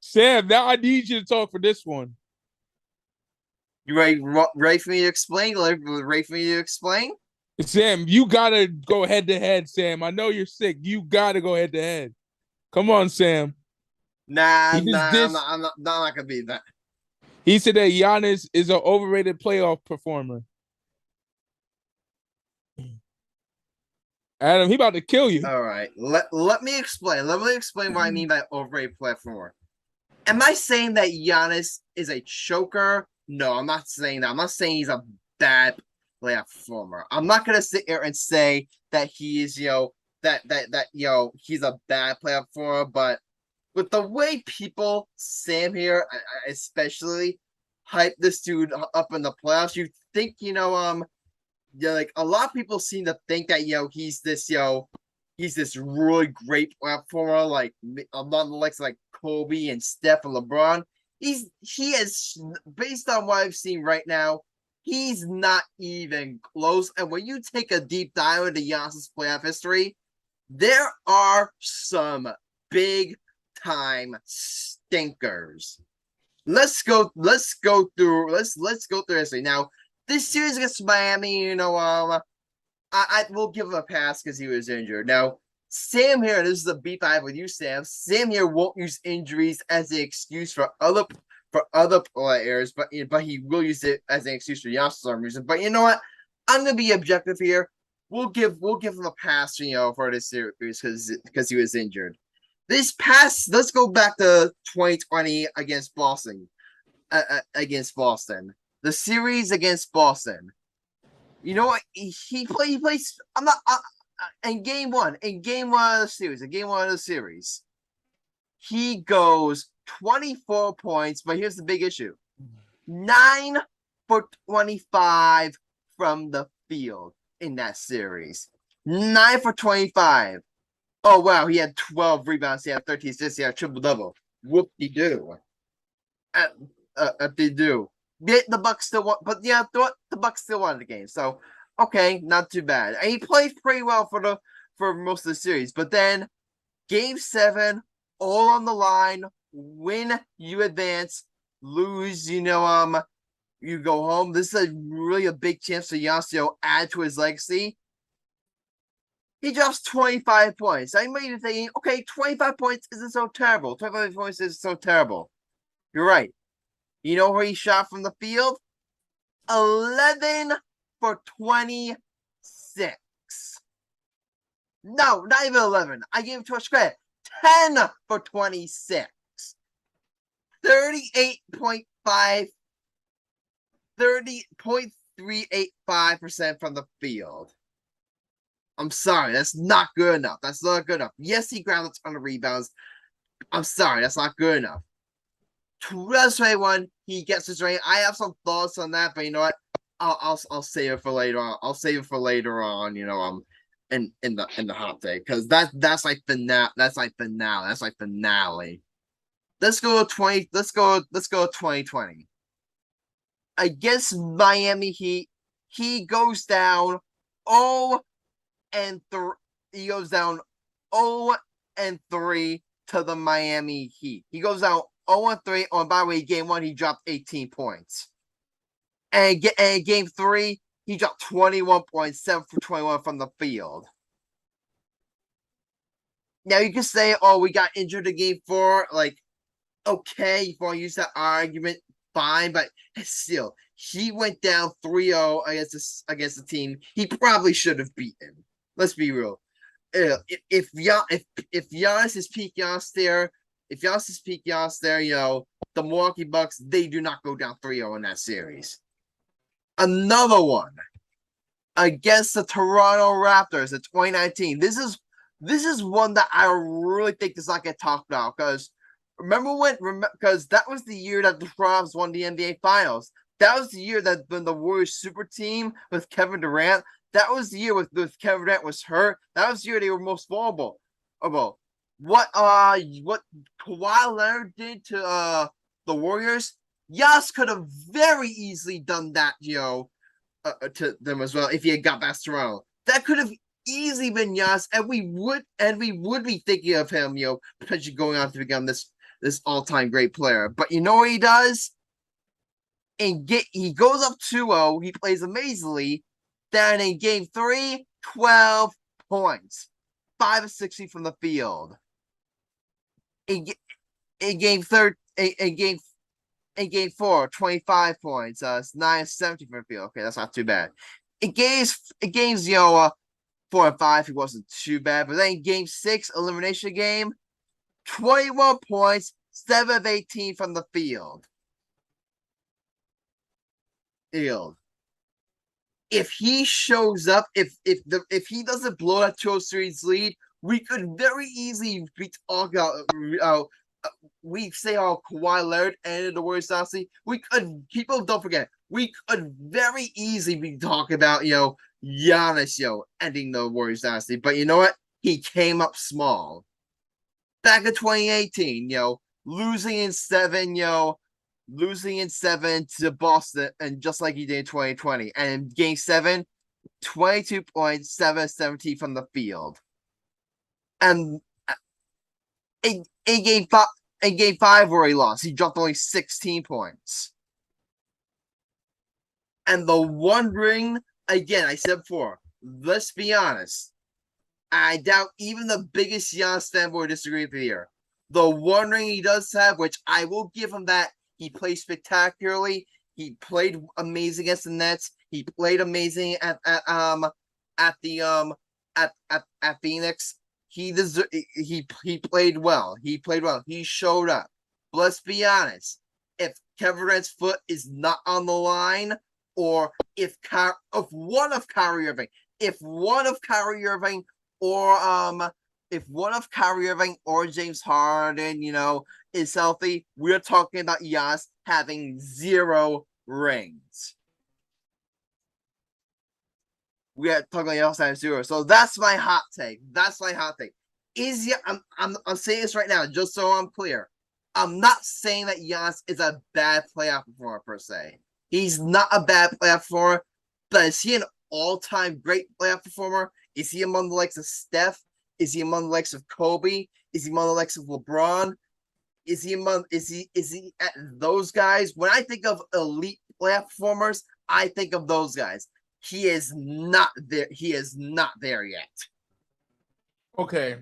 Sam, now I need you to talk for this one. You ready for me to explain? Ready for me to explain? Sam, you gotta go head to head, Sam. I know you're sick. You gotta go head to head. Come on, Sam. I'm not gonna be that. He said that Giannis is an overrated playoff performer. Adam, he about to kill you. All right, let me explain. Let me explain what I mean by overrated platformer. Am I saying that Giannis is a choker? No, I'm not saying that. I'm not saying he's a bad playoff performer. I'm not gonna sit here and say that he is, he's a bad playoff performer. But with the way people, Sam here especially, hype this dude up in the playoffs, you think, like a lot of people seem to think that he's this really great platformer, like among the likes like Kobe and Steph and LeBron. He is, based on what I've seen right now, he's not even close. And when you take a deep dive into Giannis' playoff history, there are some big time stinkers. Let's go through history. Now, this series against Miami, I will give him a pass because he was injured. Now, Sam here, this is a beef I have with you, Sam. Sam here won't use injuries as an excuse for other players, but he will use it as an excuse for Giannis for some reason. But you know what? I'm gonna be objective here. We'll give him a pass, for this series because he was injured. Let's go back to 2020 against Boston. The series against Boston. You know what? He plays. I'm not in game one. In game one of the series, he goes 24 points. But here's the big issue: 9 for 25 from the field in that series. 9 for 25. Oh wow, he had 12 rebounds. He had 13 assists. He had triple double. Whoop-de-doo. They do. The Bucks still won, but yeah, the Bucks still won the game. So okay, not too bad. And he played pretty well for most of the series. But then game 7, all on the line. Win, you advance. Lose, you go home. This is really a big chance for Giannis to add to his legacy. He drops 25 points. I might be thinking, okay, 25 points isn't so terrible. 25 points isn't so terrible. You're right. You know where he shot from the field? 11 for 26. No, not even 11. I gave him too much credit. 10 for 26. 30.385% from the field. I'm sorry, that's not good enough. That's not good enough. Yes, he grabbed a ton of rebounds. I'm sorry, that's not good enough. 2021, he gets his ring. I have some thoughts on that, but you know what? I'll save it for later on. I'll save it for later on. In the hot take, because that's like finale. That's like finale. Let's go 20. Let's go 2020. Against Miami Heat, he goes down 0 and 3. He goes down 0 and 3 to the Miami Heat. He goes down 0 and 3. Oh, and by the way, game 1 he dropped 18 points, and game 3 he dropped 21.7 for 21 from the field. Now you can say, "Oh, we got injured in game 4." Like, okay, if you want to use that argument, fine, but still, he went down 3-0 against the team he probably should have beaten. Let's be real. If Giannis is peak Giannis there, the Milwaukee Bucks, they do not go down 3-0 in that series. Another one against the Toronto Raptors in 2019. This is one that I really think does not get talked about, because because that was the year that the Toronto won the NBA Finals. That was the year that when the Warriors super team with Kevin Durant. That was the year with Kevin Durant was hurt. That was the year they were most vulnerable. What Kawhi Leonard did to the Warriors, Giannis could have very easily done that, to them as well if he had got back to Toronto. That could have easily been Giannis, and we would be thinking of him, potentially going on to become this all-time great player. But you know what he does? He goes up 2-0. He plays amazingly. Then in game 3, 12 points, 5 of 60 from the field. In game 4, 25 points, 9 of 70 from the field. Okay, that's not too bad. In games 4 and 5, he wasn't too bad. But then in game 6, elimination game, 21 points, 7 of 18 from the field. If he shows up, if he doesn't blow that 2-0 series lead, we could very easily be talking about. We say, Kawhi Leonard ended the Warriors dynasty. People don't forget, we could very easily be talking about Giannis ending the Warriors dynasty. But you know what? He came up small. Back in 2018, losing in 7, to Boston, and just like he did in 2020. And in game 7, 22 points, 7 of 17 from the field. And in game 5 where he lost, he dropped only 16 points. And the one ring, again, I said before, let's be honest, I doubt even the biggest Giannis fanboy would disagree with me here. The one ring he does have, which I will give him that, he played spectacularly. He played amazing against the Nets. He played amazing at Phoenix. He played well. He showed up. But let's be honest. If Kevin Durant's foot is not on the line, or if one of Kyrie Irving or James Harden, is healthy, we're talking about Giannis having 0 rings. We are talking about Giannis having 0. So that's my hot take. I'm saying this right now, just so I'm clear. I'm not saying that Giannis is a bad playoff performer per se. He's not a bad playoff performer, but is he an all-time great playoff performer? Is he among the likes of Steph? Is he among the likes of Kobe? Is he among the likes of LeBron? Is he at those guys? When I think of elite playoff performers, I think of those guys. He is not there. He is not there yet. Okay.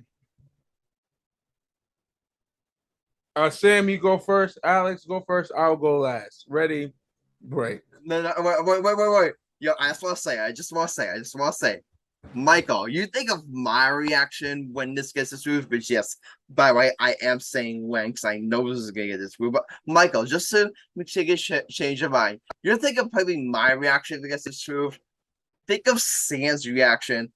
Sam, you go first. Alex, go first. I'll go last. Ready? Break. No, wait. Yo, I just want to say. Michael, you think of my reaction when this gets disproved, but yes, by the way, I am saying when because I know this is going to get disproved. But Michael, just to take a change of mind, you're thinking probably my reaction if it gets disproved. Think of Sam's reaction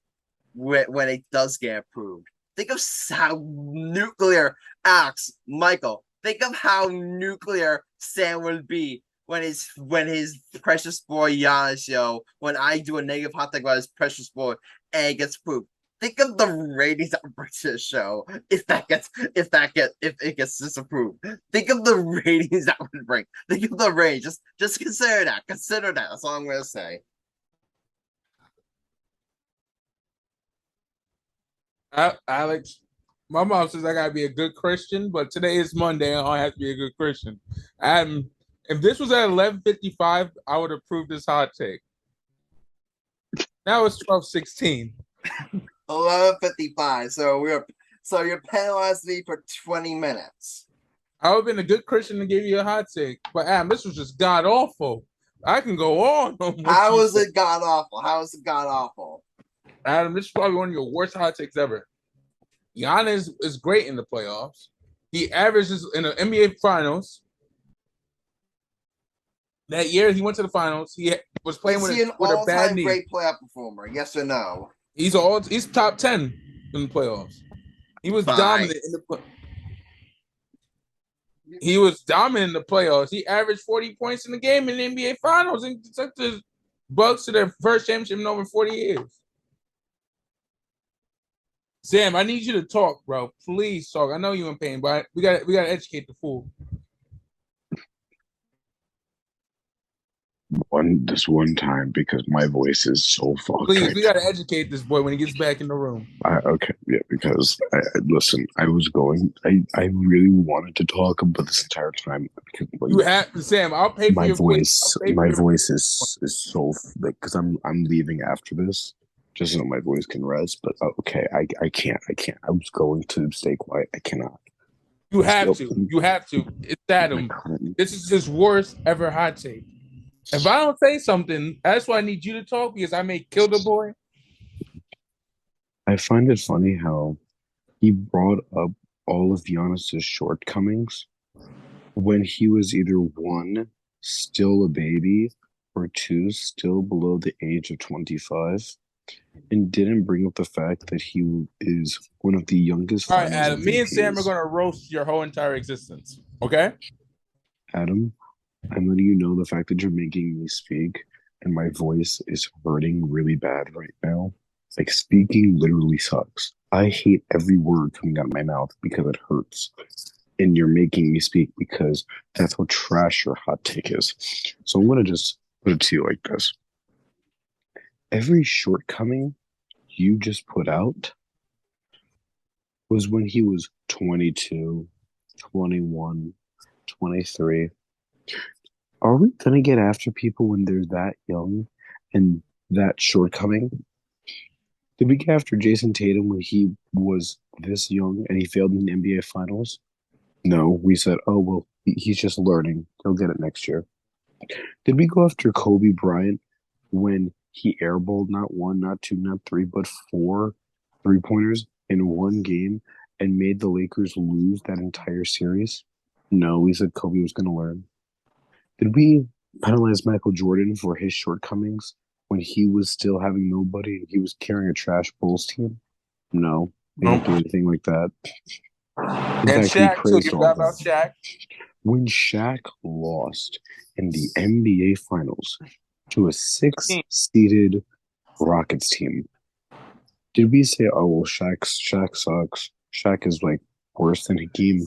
when it does get approved. Think of how nuclear acts, Michael. Think of how nuclear Sam would be when his precious boy Giannis, when I do a negative hot take about his precious boy and it gets approved. Think of the ratings that would bring to the show if it gets disapproved. Think of the ratings that would bring. Think of the range. Just consider that. Consider that. That's all I'm gonna say. Alex, my mom says I gotta be a good Christian, but today is Monday and I have to be a good Christian. If this was at 11:55, I would approve this hot take. Now it's 12:16. 11:55. So you're penalizing me for 20 minutes. I would have been a good Christian to give you a hot take, but Adam, this was just god awful. I can go on. How is it god awful? How is it god awful? Adam, this is probably one of your worst hot takes ever. Giannis is great in the playoffs. He averages in the NBA Finals. That year he went to the finals. He was playing with a bad knee. Great playoff performer, yes or no? He's top 10 in the playoffs. He was dominant in the He was dominant in the playoffs. He averaged 40 points in the game in the NBA Finals and took the Bucks to their first championship in over 40 years. Sam, I need you to talk, bro. Please talk. I know you're in pain, but we got to educate the fool. This one time because my voice is so fucked. Please, we got to educate this boy when he gets back in the room. Okay, yeah, because listen, I really wanted to talk about this entire time. Because, you have Sam. I'll pay for your voice. My voice is so because I'm leaving after this, just so my voice can rest. But okay, I can't. I was going to stay quiet. I cannot. You have to. You have to. It's Adam. This is his worst ever hot take. If I don't say something, that's why I need you to talk because I may kill the boy. I find it funny how he brought up all of Giannis's shortcomings when he was either one, still a baby, or two, still below the age of 25, and didn't bring up the fact that he is one of the youngest. All right, Adam, me and Sam are going to roast your whole entire existence, okay? Adam, I'm letting you know the fact that you're making me speak and my voice is hurting really bad right now. Like, speaking literally sucks. I hate every word coming out of my mouth because it hurts. And you're making me speak because that's how trash your hot take is. So I'm going to just put it to you like this. Every shortcoming you just put out was when he was 22, 21, 23. Are we going to get after people when they're that young and that shortcoming? Did we get after Jason Tatum when he was this young and he failed in the NBA Finals? No, we said, oh, well, he's just learning. He'll get it next year. Did we go after Kobe Bryant when he airballed not one, not two, not three, but 4 3-pointers in one game and made the Lakers lose that entire series? No, we said Kobe was going to learn. Did we penalize Michael Jordan for his shortcomings when he was still having nobody and he was carrying a trash Bulls team? No, we didn't do anything like that. And Shaq, so you forgot about Shaq. When Shaq lost in the NBA Finals to a 6-seeded Rockets team, did we say, oh, well, Shaq sucks. Shaq is like worse than Hakeem?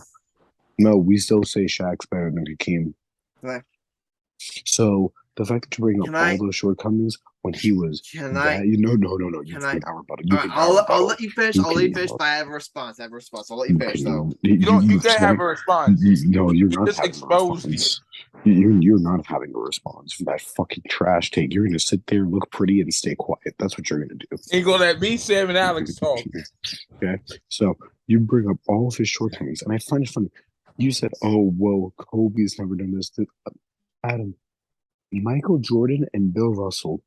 No, we still say Shaq's better than Hakeem. Right. So the fact that you bring up all those shortcomings when he was no. You can our rebuttal. I'll let you finish. I'll let you finish. But I have a response. I'll let you finish though. You can't have a response. No, you're not. Just exposed me. You're not having a response for that fucking trash take. You're gonna sit there, look pretty, and stay quiet. That's what you're gonna do. You're gonna let me, Sam, and Alex talk. Okay. So you bring up all of his shortcomings, and I find it funny. You said, "Oh, well, Kobe's never done this." Adam, Michael Jordan and Bill Russell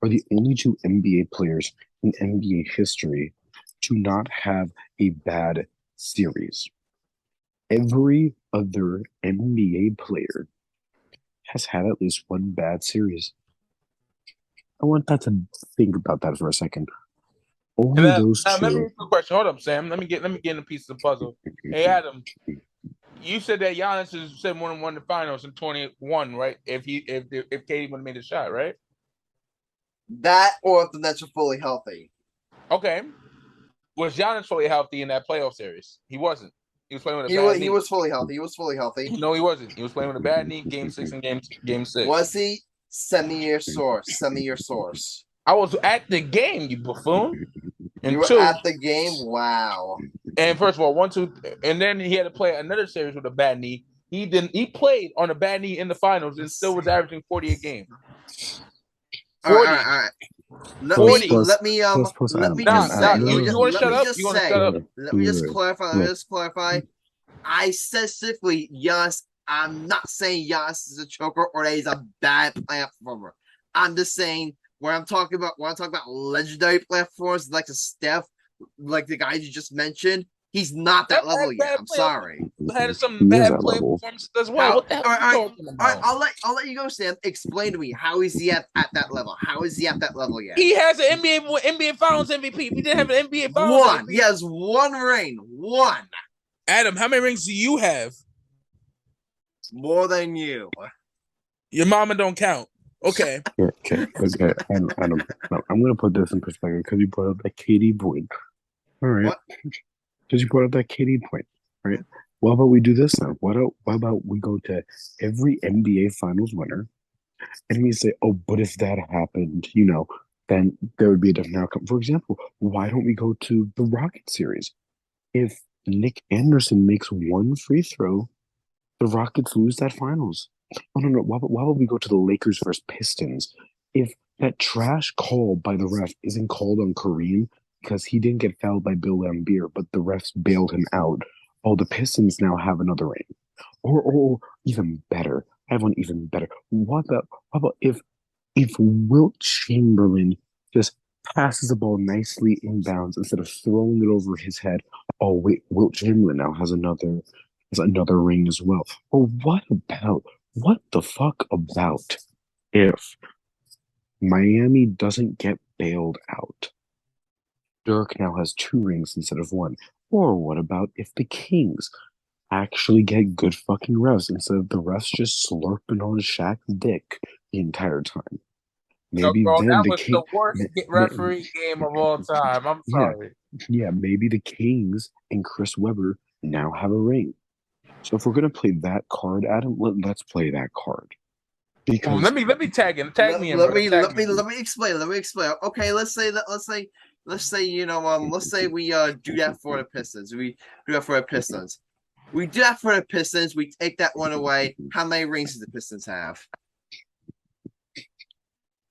are the only two NBA players in NBA history to not have a bad series. Every other NBA player has had at least one bad series. I want that to think about that for a second. Only those Let me two. ask you a question. Hold up, Sam. Let me get in a piece of the puzzle. Hey, Adam, you said that Giannis has said one and won the finals in 21, right? If KD would have made a shot, right? That or if the Nets are fully healthy. Okay. Was Giannis fully healthy in that playoff series? He wasn't. He was playing with a bad knee. He was fully healthy. He was fully healthy. No, he wasn't. He was playing with a bad knee. Game 6 and game 6. Was he? Send me your source. Send me your source. I was at the game, you buffoon. And you were 2, at the game? Wow. And first of all, 1, 2, and then he had to play another series with a bad knee. He played on a bad knee in the finals and still was averaging 40 a game. 40. All right. Let me you want to shut up? You want to shut up? Let me just clarify. I said specifically, Giannis. I'm not saying Giannis is a choker or that he's a bad playoff performer. I'm just saying when I'm talking about legendary platforms like the Steph, like the guys you just mentioned, he's not that level yet. I'm sorry. Had some bad play performances as well. All right, I'll let you go, Sam. Explain to me, how is he at that level? How is he at that level yet? He has an NBA Finals MVP. He didn't have an NBA Finals MVP. MVP. He has one ring. One. Adam, how many rings do you have? More than you. Your mama don't count. Okay. Okay. And Adam, I'm going to put this in perspective because you brought up that KD point. All right. Because you brought up that KD point. All right. What about we do this then? What about we go to every NBA Finals winner and we say, oh, but if that happened, then there would be a different outcome. For example, why don't we go to the Rocket series? If Nick Anderson makes one free throw, the Rockets lose that finals. Oh, no. Why would we go to the Lakers versus Pistons? If that trash call by the ref isn't called on Kareem because he didn't get fouled by Bill Laimbeer, but the refs bailed him out. Oh, the Pistons now have another ring. Or even better. I have one even better. What about if Wilt Chamberlain just passes the ball nicely inbounds instead of throwing it over his head? Oh, wait, Wilt Chamberlain now has another ring as well. Or what the fuck about if Miami doesn't get bailed out? Dirk now has 2 rings instead of 1. Or what about if the Kings actually get good fucking refs instead of the refs just slurping on Shaq's dick the entire time? Maybe then that was the worst referee game of all time. I'm sorry. Yeah, maybe the Kings and Chris Webber now have a ring. So if we're gonna play that card, Adam, let's play that card. Because let me tag him. Tag me. Let me explain. Okay, let's say we do that for the Pistons. We do that for the Pistons. We do that for the Pistons. We take that one away. How many rings does the Pistons have?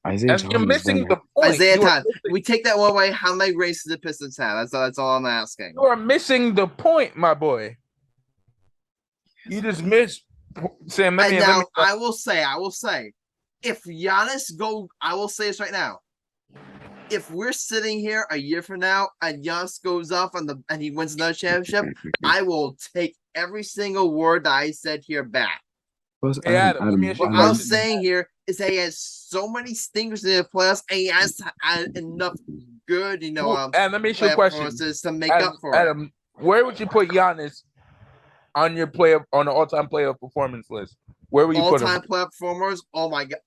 You're missing the point. Isaiah Thomas. We take that one away. How many rings does the Pistons have? That's all I'm asking. You are missing the point, my boy. You just missed, Sam. I will say, if Giannis I will say this right now. If we're sitting here a year from now and Giannis goes off and he wins another championship, I will take every single word that I said here back. What I'm saying here is that he has so many stingers in the playoffs and he has enough good, and let me ask you a question to make up for it. Adam, where would you put Giannis on the all-time playoff performance list? Where would you put him? All-time playoff performers? Oh my god!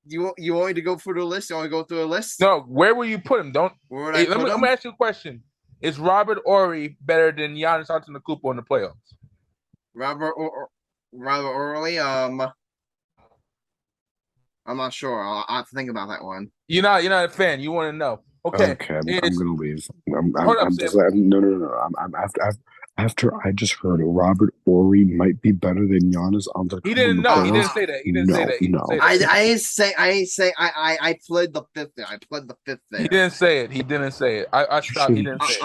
You want me to go through the list? You want to go through the list? No. Where will you put him? Let me ask you a question. Is Robert Horry better than Giannis Antetokounmpo in the playoffs? Robert Horry? I'm not sure. I'll have to think about that one. You're not a fan. You want to know. Okay, I'm gonna leave. No. After I just heard Robert Horry might be better than Giannis Antetokounmpo. He didn't know. He didn't say that. He didn't say that. I didn't say. I pled the fifth there. I pled the fifth there. He didn't say it. I stopped. He didn't say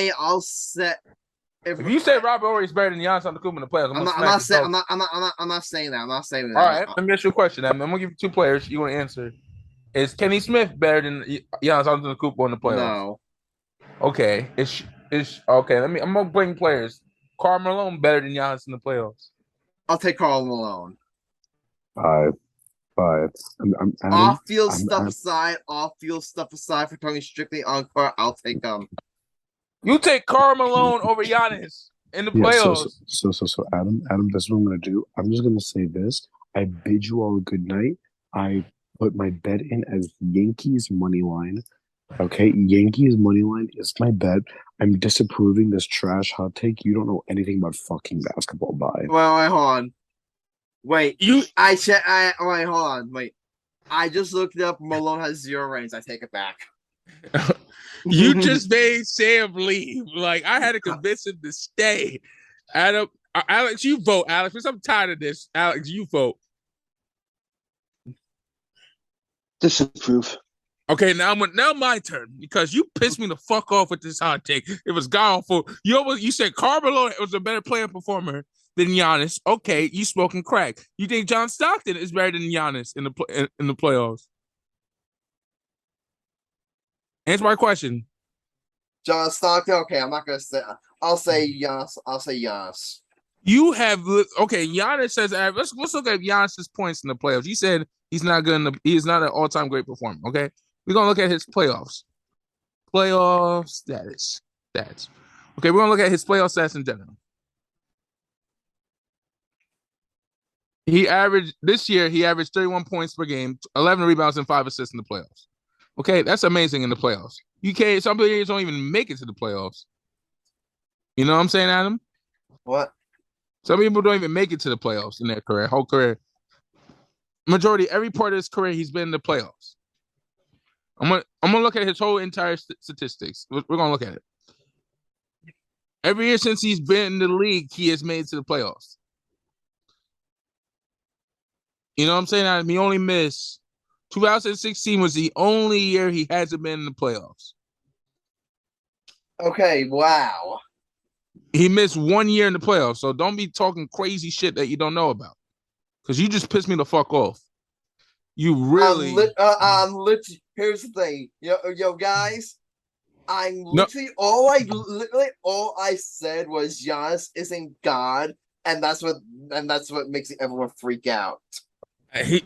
it. I'll say. If you say Robert Horry is better than Giannis Antetokounmpo in the playoffs, I'm not saying that. I'm not saying that. All right, let me ask you a question. I'm gonna give you two players. You want to answer? Is Kenny Smith better than Giannis Antetokounmpo in the playoffs? No. Okay. It's okay. I'm gonna bring players. Karl Malone better than Giannis in the playoffs. I'll take Karl Malone. 5. Off-field stuff aside for talking strictly on court, I'll take You take Karl Malone over Giannis in the playoffs. So Adam, that's what I'm gonna do. I'm just gonna say this. I bid you all a good night. I put my bet in as Yankees money line. Okay, Yankees money line is my bet. I'm disapproving this trash hot take. You don't know anything about fucking basketball. Bye. Wait, hold on. Wait, hold on. Wait, I just looked it up. Malone has 0 rings. I take it back. You just made Sam leave. Like, I had to convince him to stay. Adam, Alex, you vote. Alex, because I'm tired of this. Alex, you vote. Disapprove. Okay, now my turn because you pissed me the fuck off with this hot take. It was god awful. You said Karl Malone was a better player performer than Giannis. Okay, you smoking crack. You think John Stockton is better than Giannis in the playoffs? Answer my question. John Stockton. Okay, I'm not gonna say. I'll say Giannis. You have Giannis says let's look at Giannis's points in the playoffs. You said he's not good. He's not an all-time great performer. Okay, we're gonna look at his playoff stats. Okay, we're gonna look at his playoff stats in general. This year he averaged 31 points per game, 11 rebounds, and 5 assists in the playoffs. Okay, that's amazing in the playoffs. Some players don't even make it to the playoffs. You know what I'm saying, Adam? What? Some people don't even make it to the playoffs in their whole career. Majority, every part of his career, he's been in the playoffs. I'm gonna look at his whole entire statistics. We're gonna look at it. Every year since he's been in the league, he has made it to the playoffs. You know what I'm saying, Adam? He only missed 2016 was the only year he hasn't been in the playoffs. Okay, wow. He missed 1 year in the playoffs, so don't be talking crazy shit that you don't know about. Because you just pissed me the fuck off. You really... Here's the thing. Yo, guys. All I said was Giannis isn't God, and that's what makes everyone freak out.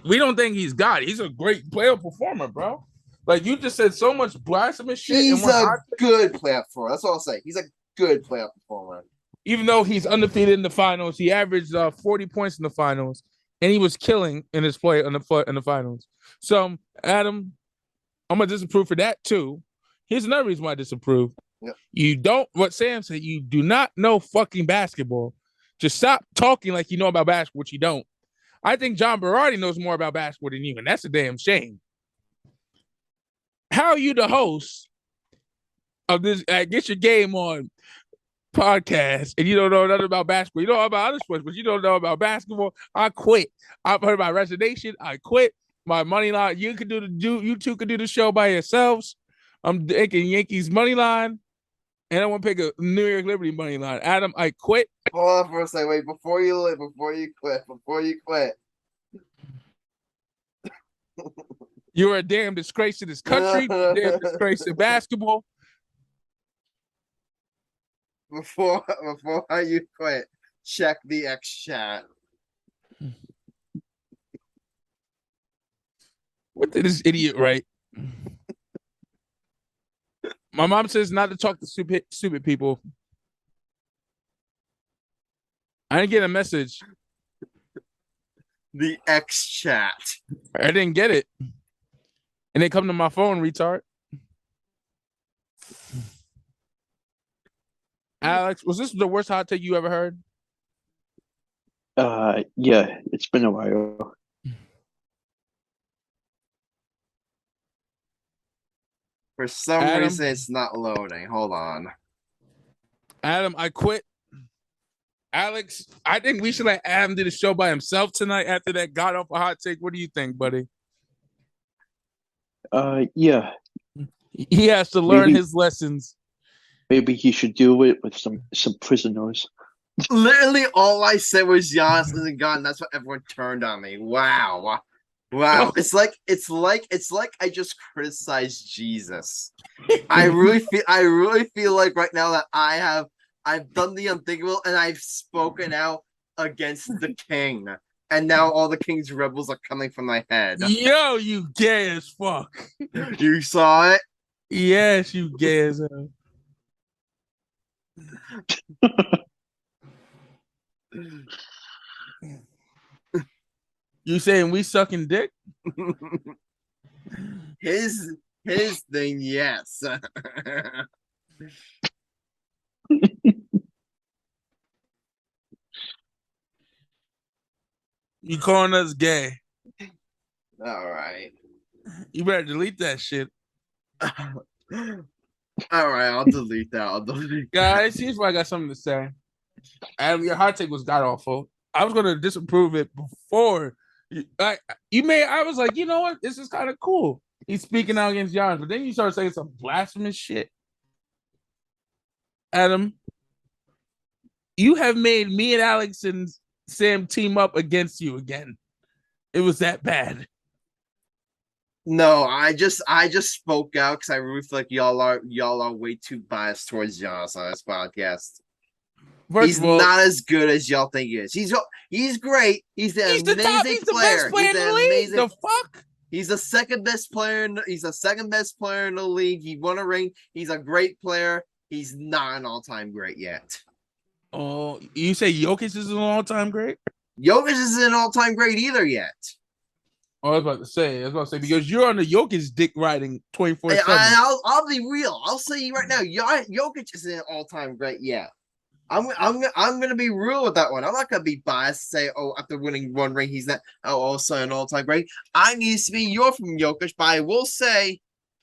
We don't think he's God. He's a great player performer, bro. Like, you just said so much blasphemous shit. He's a good player performer. That's all I'll say. He's a good player performer. Even though he's undefeated in the finals, he averaged 40 points in the finals, and he was killing in his play in the finals. So, Adam, I'm gonna disapprove for that too. Here's another reason why I disapprove. Yep. You don't. What Sam said. You do not know fucking basketball. Just stop talking like you know about basketball, which you don't. I think John Berardi knows more about basketball than you, and that's a damn shame. How are you the host of this Get Your Game On podcast and you don't know nothing about basketball? You know about other sports, but you don't know about basketball? I quit. I've heard about Reservation. I quit. My money line. You two could do the show by yourselves. I'm thinking Yankees money line, and I want to pick a New York Liberty money line. Adam, I quit. Hold on for a second. Wait, before you quit. You're a damn disgrace to this country. A damn disgrace to basketball. Before you quit, check the X chat. What did this idiot write? My mom says not to talk to stupid people. I didn't get a message. The X chat. I didn't get it. And they come to my phone, retard. Alex, was this the worst hot take you ever heard? Yeah, it's been a while. For some reason, it's not loading. Hold on. Adam, I quit. Alex, I think we should let Adam do the show by himself tonight after that god awful hot take. What do you think, buddy? Yeah. He has to learn his lessons. Maybe he should do it with some prisoners. Literally, all I said was Giannis isn't God, and that's what everyone turned on me. Wow. It's like I just criticized Jesus. I really feel like right now that I've done the unthinkable and I've spoken out against the king. And now all the king's rebels are coming from my head. Yo, you gay as fuck. You saw it? Yes, you gay as hell. You saying we sucking dick? His thing, yes. You calling us gay? All right. You better delete that shit. All right, I'll delete that. Guys, here's why I got something to say. Adam, your hot take was god awful. I was gonna disapprove it before I was like, you know what? This is kind of cool. He's speaking out against Giannis, but then you start saying some blasphemous shit. Adam, you have made me and Alex and Sam team up against you again. It was that bad. No, I just spoke out because I really feel like y'all are way too biased towards Giannis on this podcast. He's not as good as y'all think he is. He's great. He's an amazing player. He's an amazing. The fuck? He's the second best player. He's the second best player in the league. He won a ring. He's a great player. He's not an all-time great yet. Oh, you say Jokic is an all-time great? Jokic isn't an all-time great either yet. I was about to say because you're on the Jokic dick riding 24/7. I'll be real. I'll say you right now, Jokic isn't an all-time great yet. I'm gonna be real with that one. I'm not gonna be biased and say, oh, after winning one ring, he's not also an all-time great. I need to be your from Jokic, but I will say,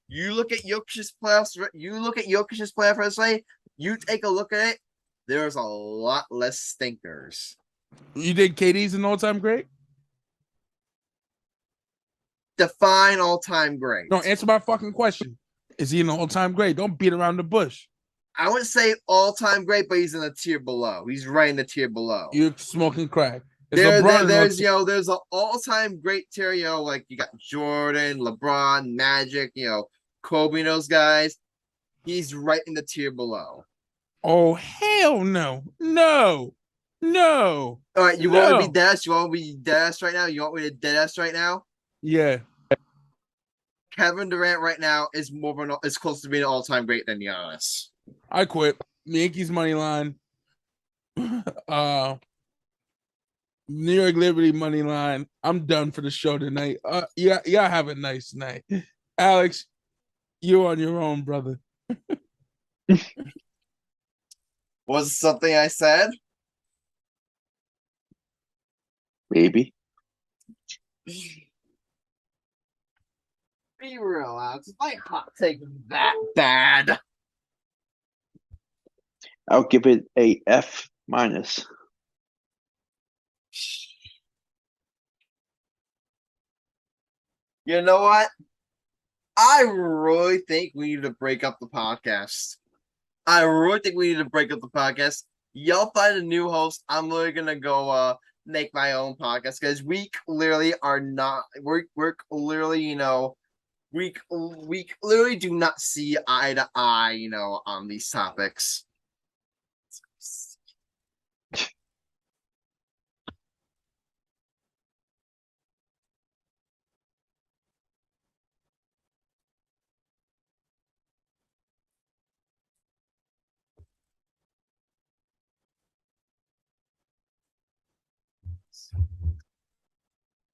you look at Jokic's playoffs. You look at Jokic's playoff resume. You take a look at it. There's a lot less stinkers. You think KD's an all-time great? Define all-time great. No, answer my fucking question. Is he an all-time great? Don't beat around the bush. I wouldn't say all-time great, but he's in a tier below. He's right in the tier below. You're smoking crack. There's an all-time great tier, like you got Jordan, LeBron, Magic, Kobe, and those guys. He's right in the tier below. Oh, hell no. No. All right, you want to be deadass? You want to be deadass right now? You want me to deadass right now? Yeah. Kevin Durant right now is close to being an all-time great than Giannis. I quit. Yankees money line. New York Liberty money line. I'm done for the show tonight. Y'all have a nice night. Alex, you're on your own, brother. Was it something I said? Maybe. Be real, Alex. Is my hot take that bad? I'll give it a F minus. You know what? I really think we need to break up the podcast. Y'all find a new host. I'm really gonna go make my own podcast because we clearly are not. We're clearly, we clearly do not see eye to eye, on these topics.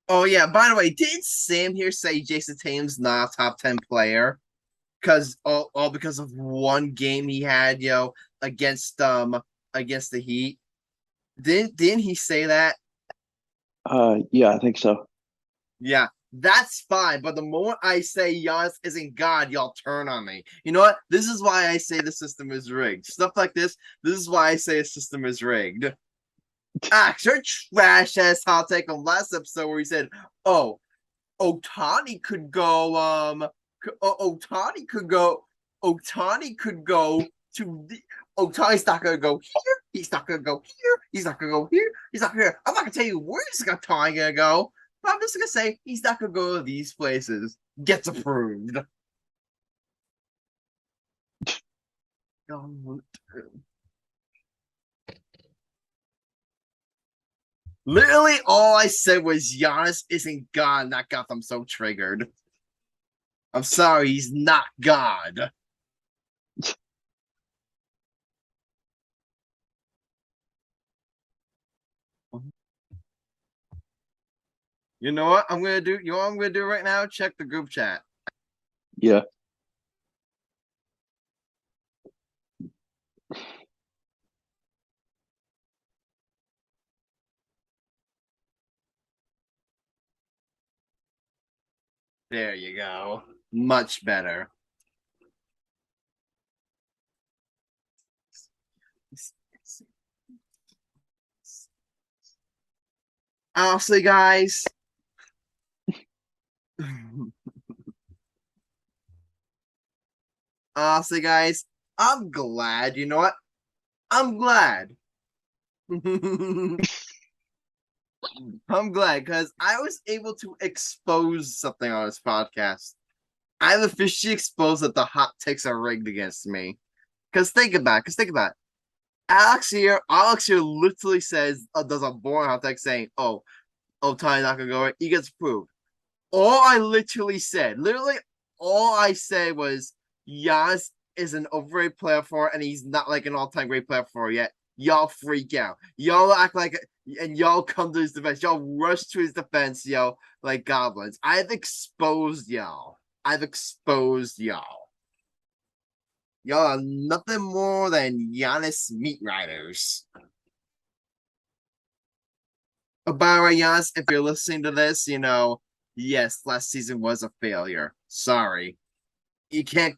Oh yeah, by the way, did Sam here say Jason Tatum's not a top 10 player? Because all because of one game he had, against the Heat. Didn't he say that? Yeah, I think so. Yeah, that's fine. But the moment I say Giannis isn't God, y'all turn on me. You know what? This is why I say the system is rigged. Stuff like this is why I say a system is rigged. Your trash ass hot take on last episode where he said, "Oh, Ohtani could go. Ohtani could go to the Otani's not gonna go here. He's not gonna go here. He's not gonna go here. He's not here. I'm not gonna tell you where Otani gonna go, but I'm just gonna say he's not gonna go to these places. Gets approved. Literally, all I said was Giannis isn't God. That got them so triggered. I'm sorry, he's not God. You know what I'm gonna do? You know what I'm gonna do right now? Check the group chat. Yeah. There you go. Much better. Honestly, guys. Honestly, guys, I'm glad. You know what? I'm glad. I'm glad because I was able to expose something on this podcast. I've officially exposed that the hot takes are rigged against me. Because think about it. Alex here literally says, does a boring hot take saying, Otani not gonna go right. He gets approved. All I said was Giannis is an overrated player for, and he's not like an all-time great player for yet. Y'all freak out. Y'all act like, and y'all come to his defense. Y'all rush to his defense, like goblins. I've exposed y'all. Y'all are nothing more than Giannis meat riders. By the way, Giannis, if you're listening to this, yes, last season was a failure. Sorry. You can't,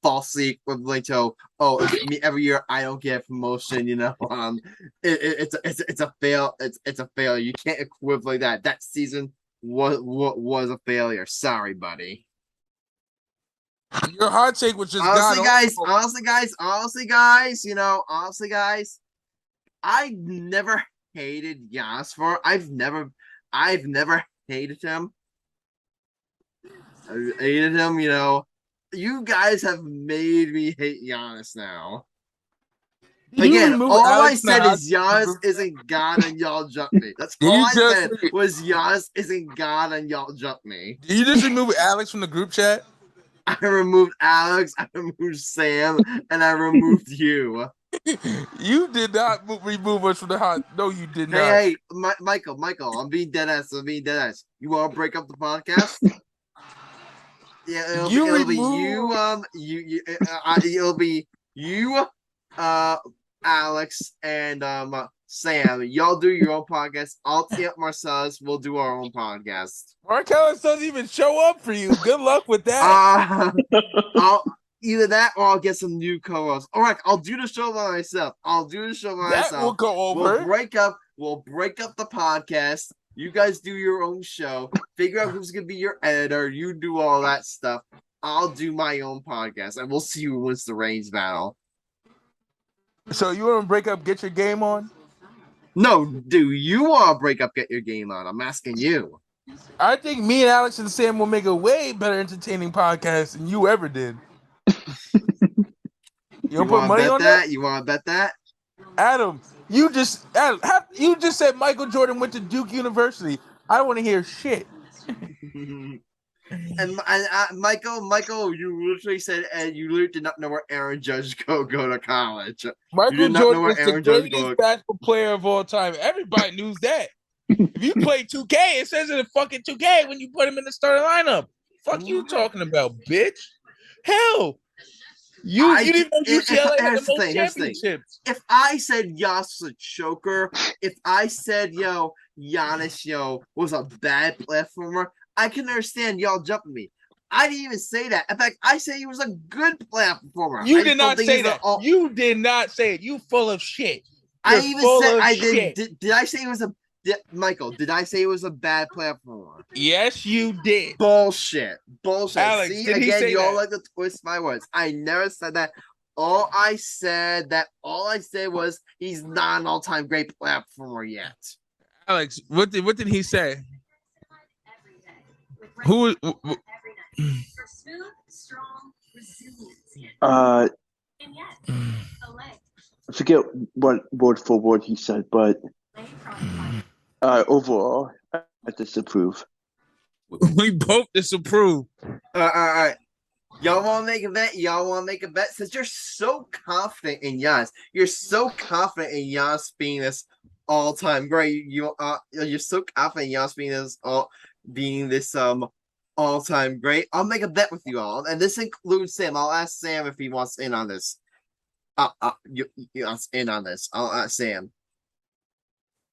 falsely equivalent to, every year I don't get a promotion, it's a fail. It's a failure. You can't equivalent that. That season was a failure. Sorry, buddy. Your hot take was just honestly, guys, I never hated Giannis for. I've never hated him. I hated him, You guys have made me hate Giannis now. Again, all I said is Giannis isn't God and y'all jump me. That's all I said was Giannis isn't God and y'all jump me. Did you just remove Alex from the group chat? I removed Alex, I removed Sam, and I removed you. You did not remove us from the hot. No, you did not. Hey, Michael, I'm being dead ass. You want to break up the podcast? Yeah, it'll be you, Alex, and Sam. Y'all do your own podcast. I'll tee up Marcellus. We'll do our own podcast. Marcellus doesn't even show up for you. Good luck with that. I'll either that or I'll get some new co-hosts. All right, I'll do the show by myself. That will go over. We'll break up the podcast. You guys do your own show. Figure out who's gonna be your editor. You do all that stuff. I'll do my own podcast, and we'll see who wins the Reigns battle. So you want to break up? Get your game on? No, do you want to break up? Get your game on? I'm asking you. I think me and Alex and Sam will make a way better entertaining podcast than you ever did. You put money on that? You want to bet that? Adam, you just said Michael Jordan went to Duke University. I don't want to hear shit. And Michael, you literally said, and you literally did not know where Aaron Judge go to college. Michael Jordan is the greatest basketball player of all time. Everybody knew that. If you play 2K, it says in the fucking 2K when you put him in the starting lineup. Fuck you talking about, bitch? Hell, you didn't know UCLA had the most championships. If I said Giannis was a choker, if I said Giannis was a bad platformer, I can understand y'all jumping me. I didn't even say that. In fact, I said he was a good platformer. You did not say that. You did not say it. You full of shit. I even said I did. Did I say he was a Michael? Did I say he was a bad platformer? Yes, you did. Bullshit. Alex, see, did again, he say you all that? like to twist my words. I never said that. All I said was he's not an all-time great platformer yet. Alex, what did he say? Who? I forget what word for word he said, but overall, I disapprove. We both disapprove. All right. Y'all want to make a bet? Y'all want to make a bet? Since you're so confident in Giannis, you're so confident in Giannis being this all-time great. You're so confident in Giannis being this all-time great. I'll make a bet with you all, and this includes Sam. I'll ask Sam if he wants in on this. You wants in on this. I'll ask Sam.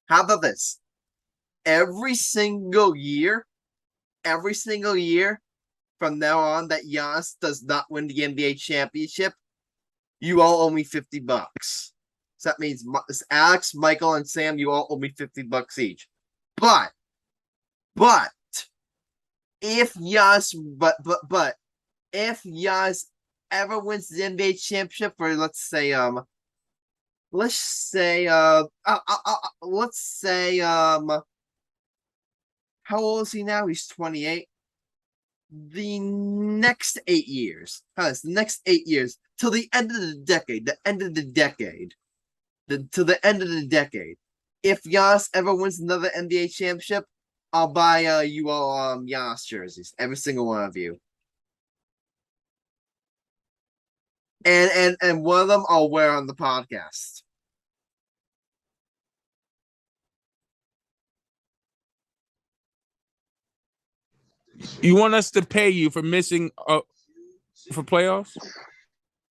How about this? Every single year, from now on that Giannis does not win the NBA championship, you all owe me $50. So that means Alex, Michael, and Sam, you all owe me $50 each. But if Giannis, if Giannis ever wins the NBA championship, or let's say how old is he now? He's 28. The next 8 years, till the end of the decade, if Giannis ever wins another NBA championship, I'll buy you all Giannis jerseys, every single one of you. And one of them I'll wear on the podcast. You want us to pay you for missing for playoffs?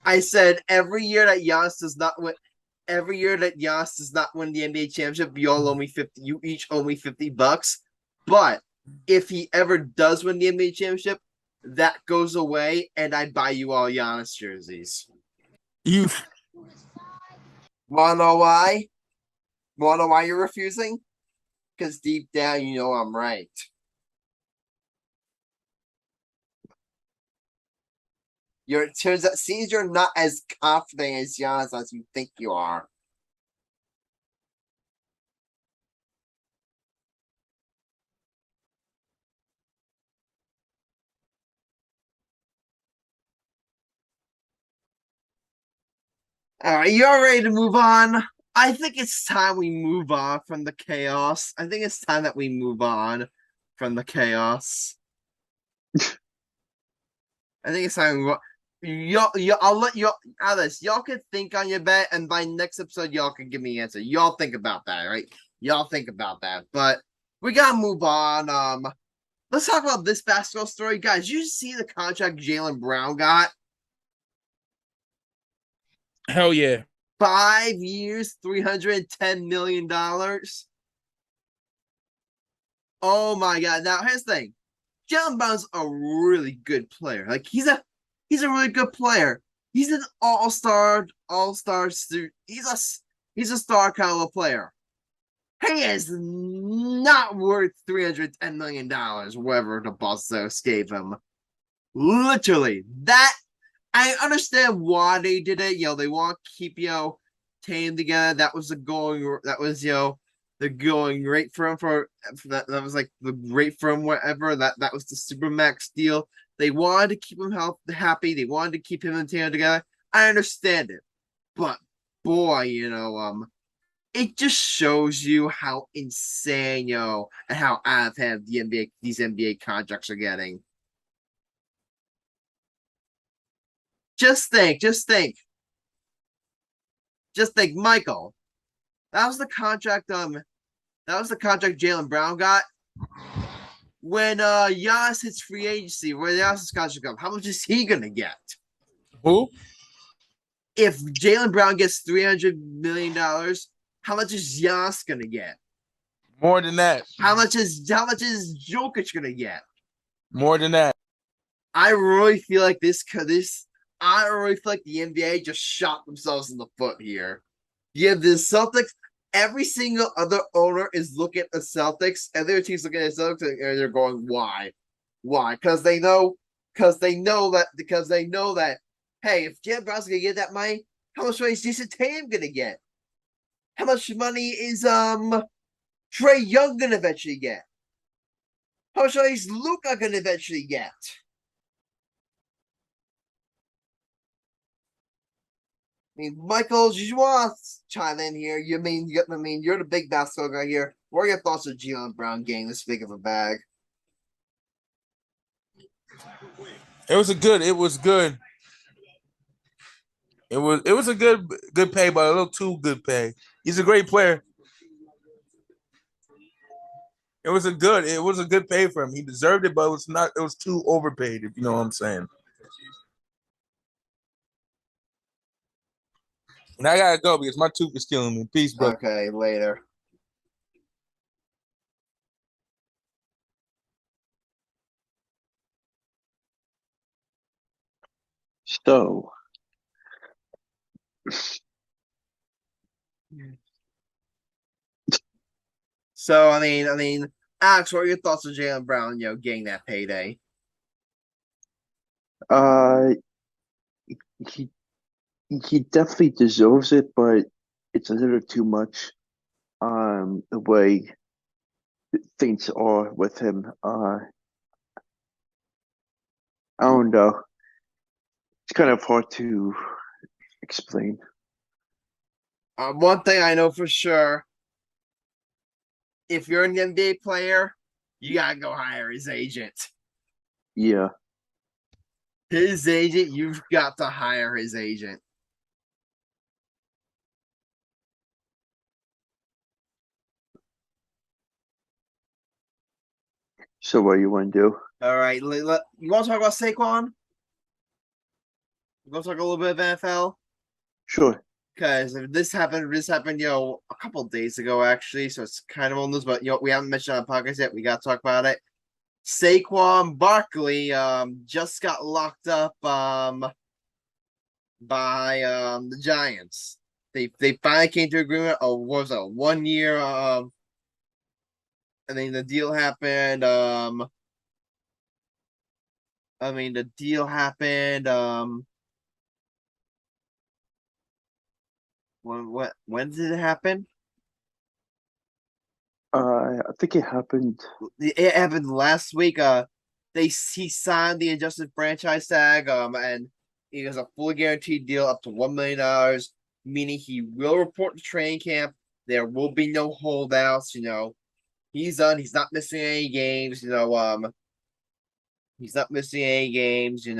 I said every year that Giannis does not win the NBA championship, you all owe me 50. You each owe me $50. But if he ever does win the NBA championship, that goes away, and I buy you all Giannis jerseys. You wanna know why? Wanna know why you're refusing? Because deep down, you know I'm right. It turns out, seems you're not as confident as Giannis as you think you are. All right, you all ready to move on? I think it's time we move on from the chaos. I think it's time that we move on from the chaos. I think it's time. I'll let you, Alice. Y'all can think on your bet, and by next episode, y'all can give me an answer. Y'all think about that, right? Y'all think about that. But we gotta move on. Let's talk about this basketball story, guys. You see the contract Jaylen Brown got? Hell yeah. 5 years, $310 million. Oh my god! Now here's the thing: Jaylen Brown's a really good player. Like he's a really good player. He's an all-star. He's a star caliber player. He is not worth $310 million, whatever the Celtics gave him. Literally, that I understand why they did it. They want to keep team together. That was the going. That was the going rate for him that was like the rate for him. Whatever that was the supermax deal. They wanted to keep him happy. They wanted to keep him and Taylor together. I understand it, but boy, it just shows you how insane, and how out of hand these NBA contracts are getting. Just think, Michael. That was the contract. Jaylen Brown got. When Giannis hits free agency, where Giannis' contract comes, how much is he gonna get? Who? If Jaylen Brown gets $300 million, how much is Giannis gonna get? More than that. How much is Jokic gonna get? More than that. I really feel like the NBA just shot themselves in the foot here. Yeah, the Celtics. Every single other owner is looking at the Celtics, and their team's looking at the Celtics, and they're going, "Why? Why? Because they know that Hey, if Jaylen Brown's gonna get that money, how much money is Jason Tatum gonna get? How much money is Trey Young gonna eventually get? How much money is Luka gonna eventually get? I mean, Michael, you want to chime in here? You're the big basketball guy here. What are your thoughts of Jaylen Brown getting this big of a bag? It was good. It was good. It was a good pay, but a little too good pay. He's a great player. It was a good pay for him. He deserved it, but it was too overpaid, if you know what I'm saying. And I gotta go because my tooth is killing me. Peace, bro. Okay, later. So I mean, Alex, what are your thoughts on Jaylen Brown? Getting that payday. Uh, he he definitely deserves it, but it's a little too much. The way things are with him. I don't know. It's kind of hard to explain. One thing I know for sure: if you're an NBA player, you gotta go hire his agent. Yeah. His agent, you've got to hire his agent. So what you want to do? All right, you want to talk about Saquon? You want to talk a little bit of NFL? Sure. Because this happened, a couple days ago actually, so it's kind of on news, but we haven't mentioned on the podcast yet. We got to talk about it. Saquon Barkley just got locked up by the Giants. They finally came to agreement. Oh, what was it? 1 year. I mean, the deal happened. The deal happened. When did it happen? I think it happened. It happened last week. He signed the adjusted franchise tag. And he has a fully guaranteed deal up to $1 million, meaning he will report to training camp. There will be no holdouts. He's done. He's not missing any games. He's not missing any games. There's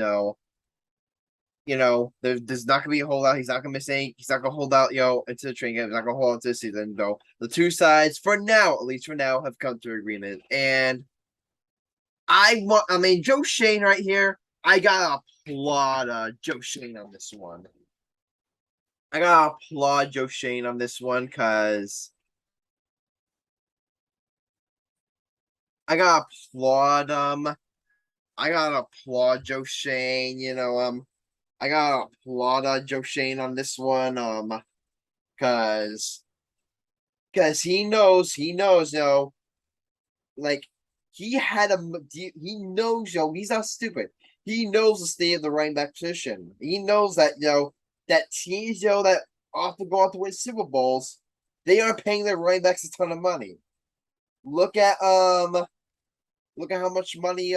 not gonna be a holdout. He's not gonna miss any. He's not gonna hold out, into the training game. He's not gonna hold out to the season. Though the two sides, for now, at least for now, have come to agreement. And Joe Shane right here. I gotta applaud Joe Shane on this one. I gotta applaud Joe Shane on this one because I gotta applaud Joe Shane. I gotta applaud Joe Shane on this one, because he knows, like he knows, he's not stupid. He knows the state of the running back position. He knows that that teams, that often go out to win Super Bowls, they are paying their running backs a ton of money. Look at how much money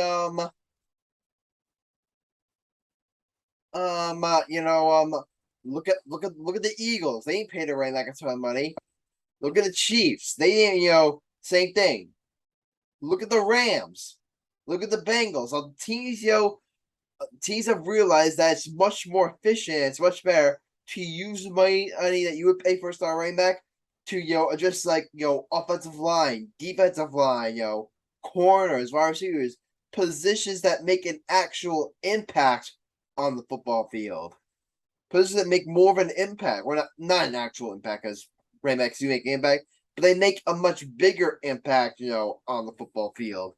look at the Eagles. They ain't paid their running back a ton of money. Look at the Chiefs. They didn't, same thing. Look at the Rams. Look at the Bengals. Teams have realized that it's much more efficient. It's much better to use money that you would pay for a star running back to address offensive line, defensive line, corners, wide receivers, positions that make an actual impact on the football field. Positions that make more of an impact. Well, not an actual impact, because running backs do make an impact, but they make a much bigger impact, on the football field.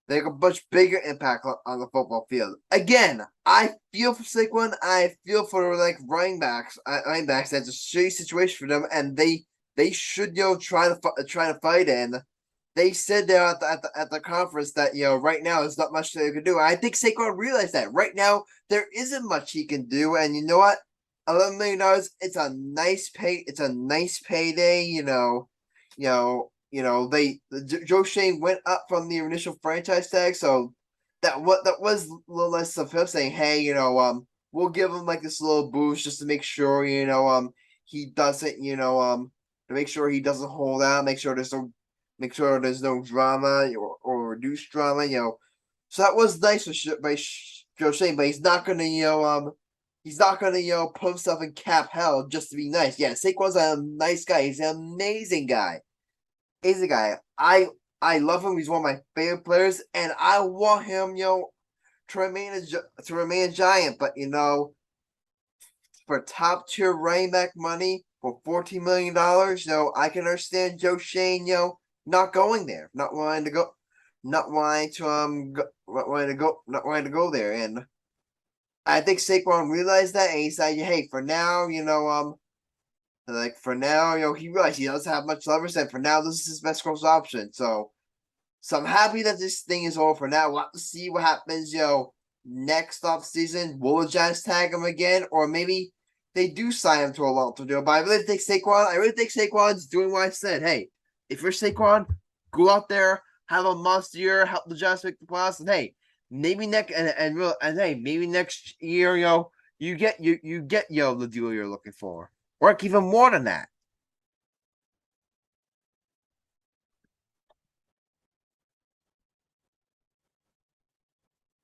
They make a much bigger impact on the football field. Again, I feel for Saquon. I feel for running backs. That's a shitty situation for them, and they should try to fight in. they said there at the conference that right now there's not much they can do. And I think Saquon realized that right now there isn't much he can do, and you know what? $11 million. It's a nice pay. It's a nice payday. Joe Shane went up from the initial franchise tag, so that was a little less of him saying, hey, we'll give him like this little boost just to make sure he doesn't to make sure he doesn't hold out, make sure there's no drama or reduced drama. So that was nice by Joe Shane, but he's not gonna put himself in cap hell just to be nice. Yeah, Saquon's a nice guy. He's an amazing guy. He's a guy. I love him. He's one of my favorite players, and I want him, to remain a Giant. But for top tier running back money for $14 million, I can understand Joe Shane, not going there, not wanting to go, not wanting to go there. And I think Saquon realized that, and he said, hey, for now, for now, he realized he doesn't have much leverage, and for now, this is his best course option. So I'm happy that this thing is over for now. We'll have to see what happens, next off season. Will the Giants tag him again, or maybe they do sign him to a long-term deal? But I really think Saquon's doing what I said. Hey, if you're Saquon, go out there, have a monster year, help the Giants make the playoffs, and hey, maybe maybe next year, you get the deal you're looking for, or even more than that.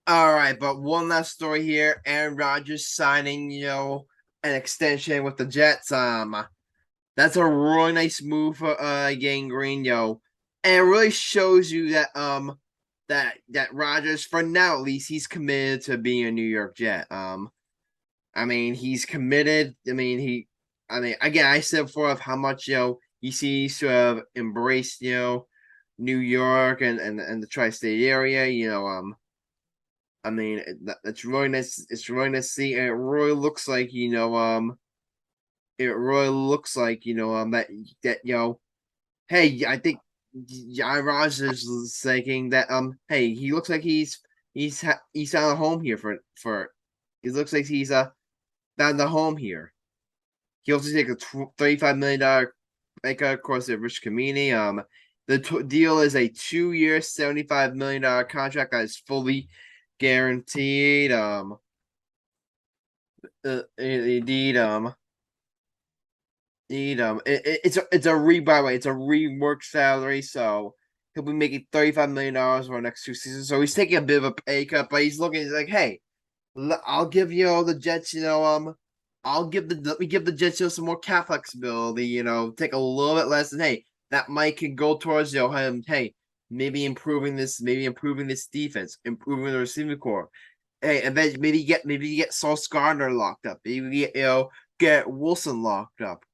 All right, but one last story here. Aaron Rodgers signing, an extension with the Jets. That's a really nice move for Gang Green, and it really shows you that that Rodgers, for now at least, he's committed to being a New York Jet. I mean, he's committed. Again, I said before of how much he seems to have embraced New York and the tri-state area. It's really nice. It's really nice to see, and it really looks like that hey, I think Raj is saying that hey, he looks like he's found a home here for. He looks like he's found a home here. He also take a $35 million cut across the rich community. The deal is a 2-year, $75 million contract that is fully guaranteed. Indeed. It's a rework salary, so he'll be making $35 million for the next 2 seasons. So he's taking a bit of a pay cut, but he's like, hey, I'll give the Jets, let me give the Jets some more cap flexibility. Take a little bit less, and hey, that might can go towards him. Hey, maybe improving this defense, improving the receiving core. Hey, and then maybe you get Sauce Gardner locked up. Maybe get Wilson locked up.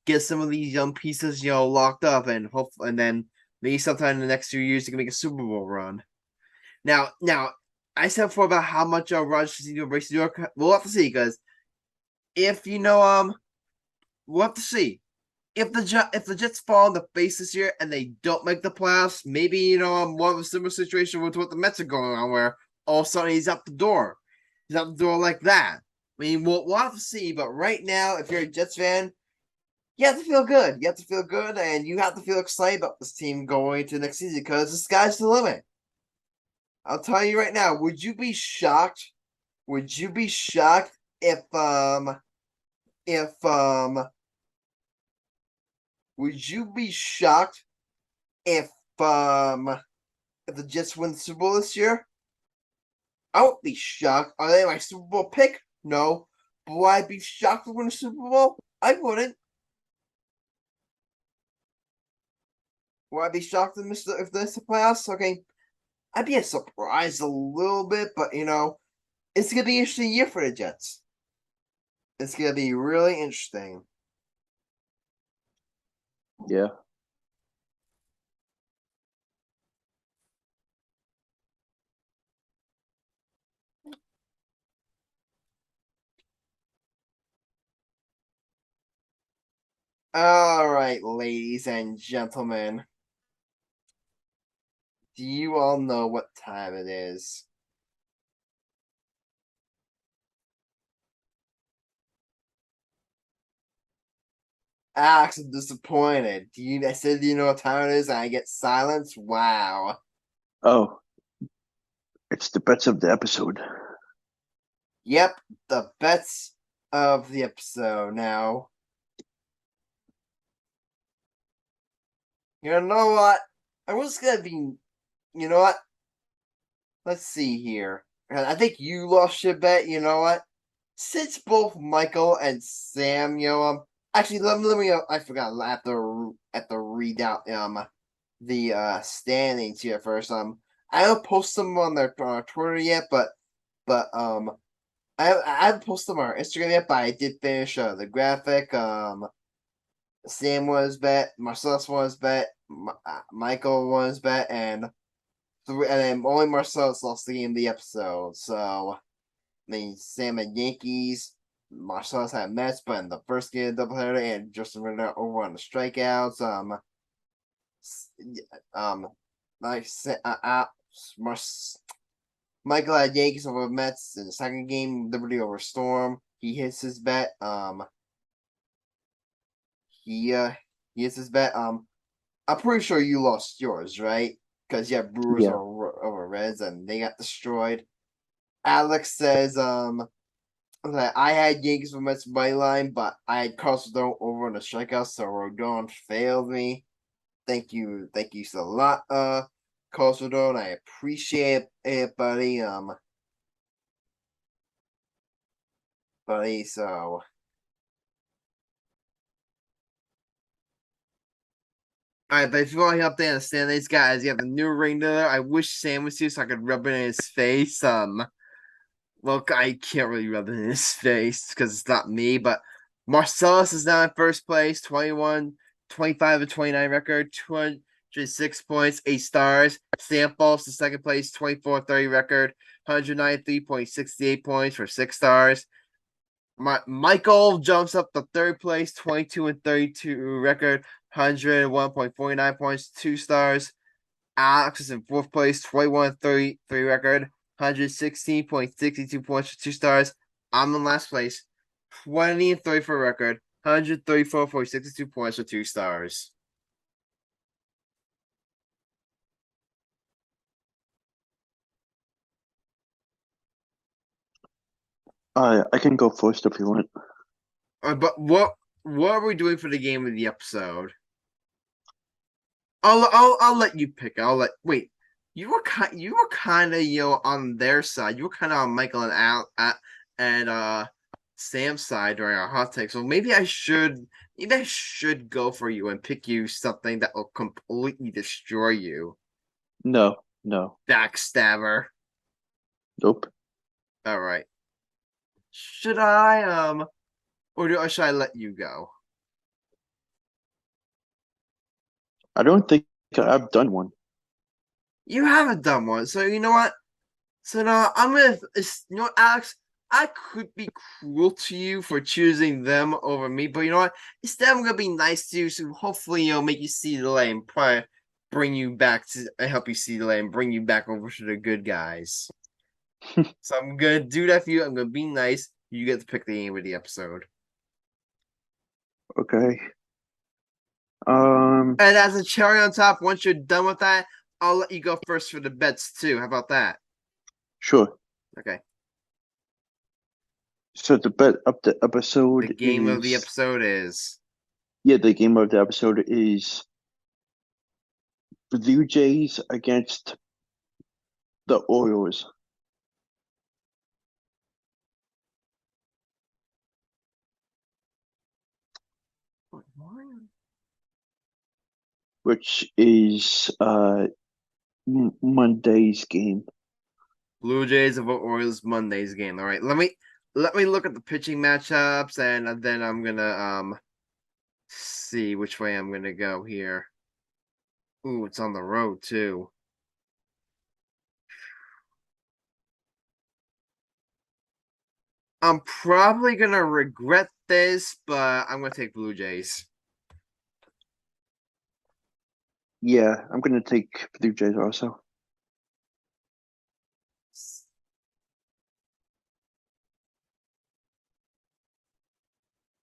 Get some of these young pieces locked up, and then maybe sometime in the next few years you can make a Super Bowl run. Now, I said before about how much Rodgers is going to embrace New York. We'll have to see, because if we'll have to see if the Jets fall in the face this year and they don't make the playoffs. Maybe one of a similar situation with what the Mets are going on, where all of a sudden he's out the door. He's out the door like that. I mean, we'll have to see. But right now, if you're a Jets fan, you have to feel good. You have to feel good, and you have to feel excited about this team going to next season, because the sky's the limit. I'll tell you right now. Would you be shocked? Would you be shocked if would you be shocked if the Jets win the Super Bowl this year? I won't be shocked. Are they my Super Bowl pick? No. But would I be shocked to win the Super Bowl? I wouldn't. Would I be shocked if they miss the playoffs? Okay. I'd be surprised a little bit, but it's gonna be an interesting year for the Jets. It's gonna be really interesting. Yeah. All right, ladies and gentlemen. Do you all know what time it is? Alex, I'm disappointed. I said, do you know what time it is? And I get silence? Wow. Oh, it's the bets of the episode. Yep, the bets of the episode. Now, you know what? I'm just gonna be. You know what? Let's see here. I think you lost your bet. You know what? Since both Michael and Sam, actually, let me. I forgot. I have to read out the standings here first. I don't post them on their Twitter yet, but I haven't posted them on our Instagram yet. But I did finish the graphic. Sam won his bet, Marcellus won his bet, Michael won his bet, and then only Marcellus lost the game of the episode. So I mean, Sam had Yankees, Marcellus had Mets, but in the first game of the doubleheader, and Justin Verlander over on the strikeouts. Like Michael had Yankees over Mets in the second game, Liberty over Storm. He hits his bet. He hits his bet. I'm pretty sure you lost yours, right? Because you have Brewers Yeah. over Reds, and they got destroyed. Alex says that I had Yankees for Mets money line, but I had Carlson over on the strikeout, so Rodon failed me. Thank you so a lot, Carlson. I appreciate it, buddy. So. All right, but if you want to update on the standings, guys, you have a new ring there. I wish Sam was here so I could rub it in his face. Well, I can't really rub it in his face because it's not me, but Marcellus is now in first place, 21, 25 and 29 record, 206 points, 8 stars. Sam falls to second place, 24-30 record, 193.68 points for 6 stars. Michael jumps up to third place, 22 and 32 record, 101.49 points, 2 stars. Alex is in fourth place, 21 and 33 record, 116.62 points for 2 stars. I'm in last place, 20 and 34 record, 134.62 points for 2 stars. I can go first if you want. But what are we doing for the game of the episode? I'll let you pick. Wait. You were kind of on their side. You were kind of on Michael and Al and Sam's side during our hot take. So maybe I should go for you and pick you something that will completely destroy you. No. Backstabber. Nope. All right. Should I or should I let you go? I don't think I've done one. You haven't done one, so you know what? So now I'm gonna, Alex. I could be cruel to you for choosing them over me, but you know what? Instead, I'm gonna be nice to you, so hopefully, make you see the light and probably bring you back to help you see the light and bring you back over to the good guys. So I'm gonna do that for you. I'm gonna be nice. You get to pick the name of the episode. Okay. And as a cherry on top, once you're done with that, I'll let you go first for the bets too. How about that? Sure. Okay. So the bet of the episode The game is, of the episode is. Yeah, the game of the episode is Blue Jays against the Orioles. Which is Monday's game. Blue Jays over Orioles Monday's game. All right, let me look at the pitching matchups, and then I'm gonna see which way I'm gonna go here. Ooh, it's on the road too. I'm probably gonna regret this, but I'm gonna take Blue Jays. Yeah, I'm gonna take Blue Jays also.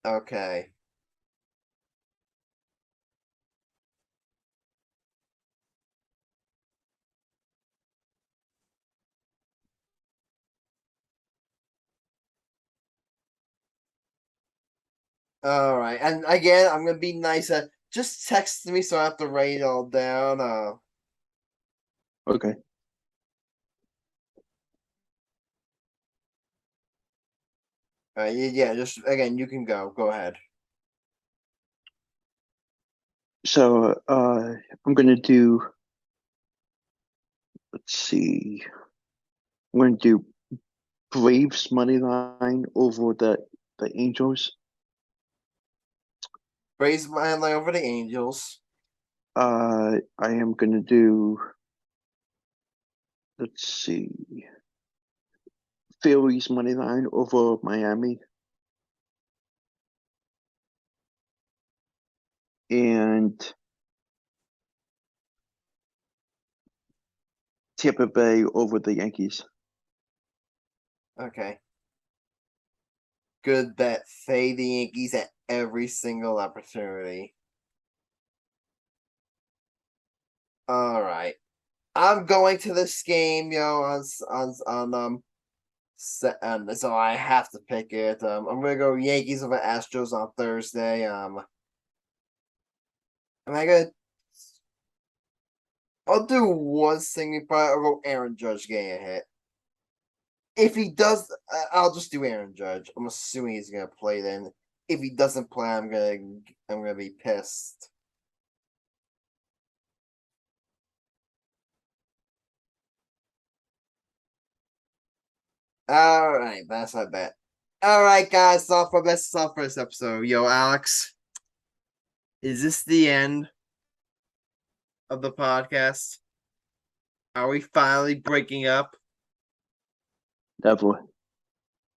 Okay. All right. And again, I'm gonna be nice. Just text me so I have to write it all down. Okay. Yeah. Just again, you can go. Go ahead. So I'm gonna do. Let's see. I'm gonna do Braves money line over the Angels. Braves my line over the Angels. I am gonna do. Let's see. Phillies money line over Miami. And Tampa Bay over the Yankees. Okay. Good bet. Fade the Yankees at every single opportunity. All right. I'm going to this game, and so I have to pick it. I'm gonna go Yankees over Astros on Thursday. Am I gonna? I'll do one thing. Probably I'll go Aaron Judge getting a hit. If he does, I'll just do Aaron Judge. I'm assuming he's gonna play. Then, if he doesn't play, I'm gonna be pissed. All right, that's my bet. All right, guys, that's all for this episode. Yo, Alex, is this the end of the podcast? Are we finally breaking up? Definitely.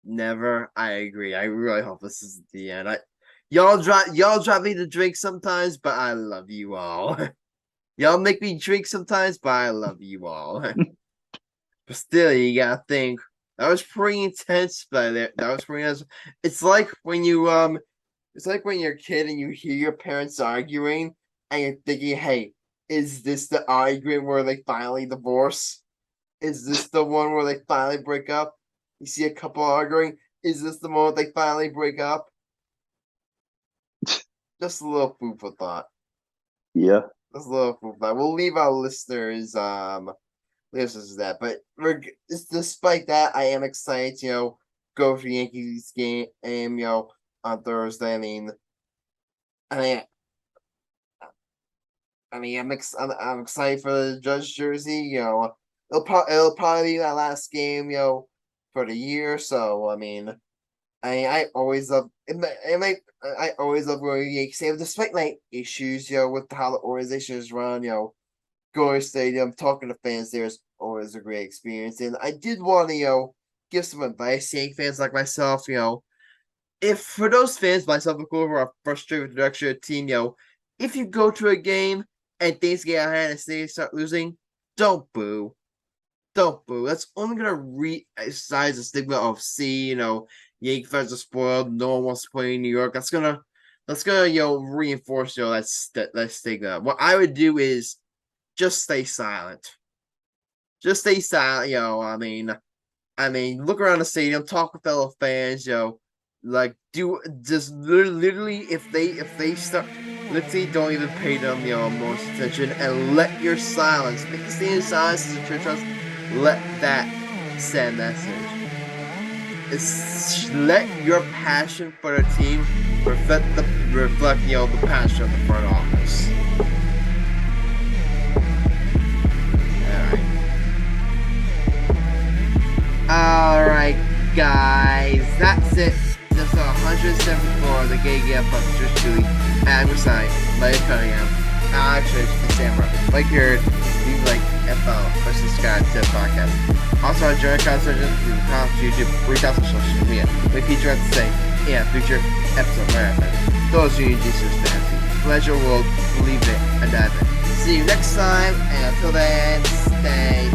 Never. I agree. I really hope this is the end. Y'all drop me the drink sometimes, but I love you all. Y'all make me drink sometimes, but I love you all. But still, you gotta think. That was pretty intense, but that was pretty intense. It's like when it's like when you're a kid and you hear your parents arguing and you're thinking, hey, is this the argument where they finally divorce? Is this the one where they finally break up? You see a couple arguing. Is this the moment they finally break up? Just a little food for thought. Yeah. Just a little food for thought. We'll leave our listeners that. But despite that, I am excited. Go for Yankees game. On Thursday. I'm excited for the Judge jersey. It'll probably be that last game. For the year. So I always love I always love going to Yankees Stadium, despite my issues. With how the organization is run. Going to stadium, talking to fans there is always a great experience. And I did want to give some advice to Yankee fans like myself. If for those fans, myself included, who are frustrated with the direction of the team, if you go to a game and things get out of hand and they start losing, don't boo. Don't boo. That's only gonna re-emphasize the stigma of Yankee fans are spoiled. No one wants to play in New York. That's gonna reinforce that stigma. What I would do is just stay silent. Just stay silent. Look around the stadium, talk with fellow fans. Do just literally if they start. Literally, don't even pay them most attention and let your silence. Make the stadium silence as a church house. Let that send message. Let your passion for the team reflect the passion of the front office. Alright, guys, that's it. That's 174 of the Gay Gap Just Julie, and Grassani, Mike Cunningham, Alex Rich, and Sam Morell. Like here, leave FL, or subscribe to the podcast. Also, join conversations through comments, YouTube, reach out to social media. We feature at the same future episode marathon. Those who use Jesus fantasy. Pleasure world, believe it, and dive it. See you next time, and until then, stay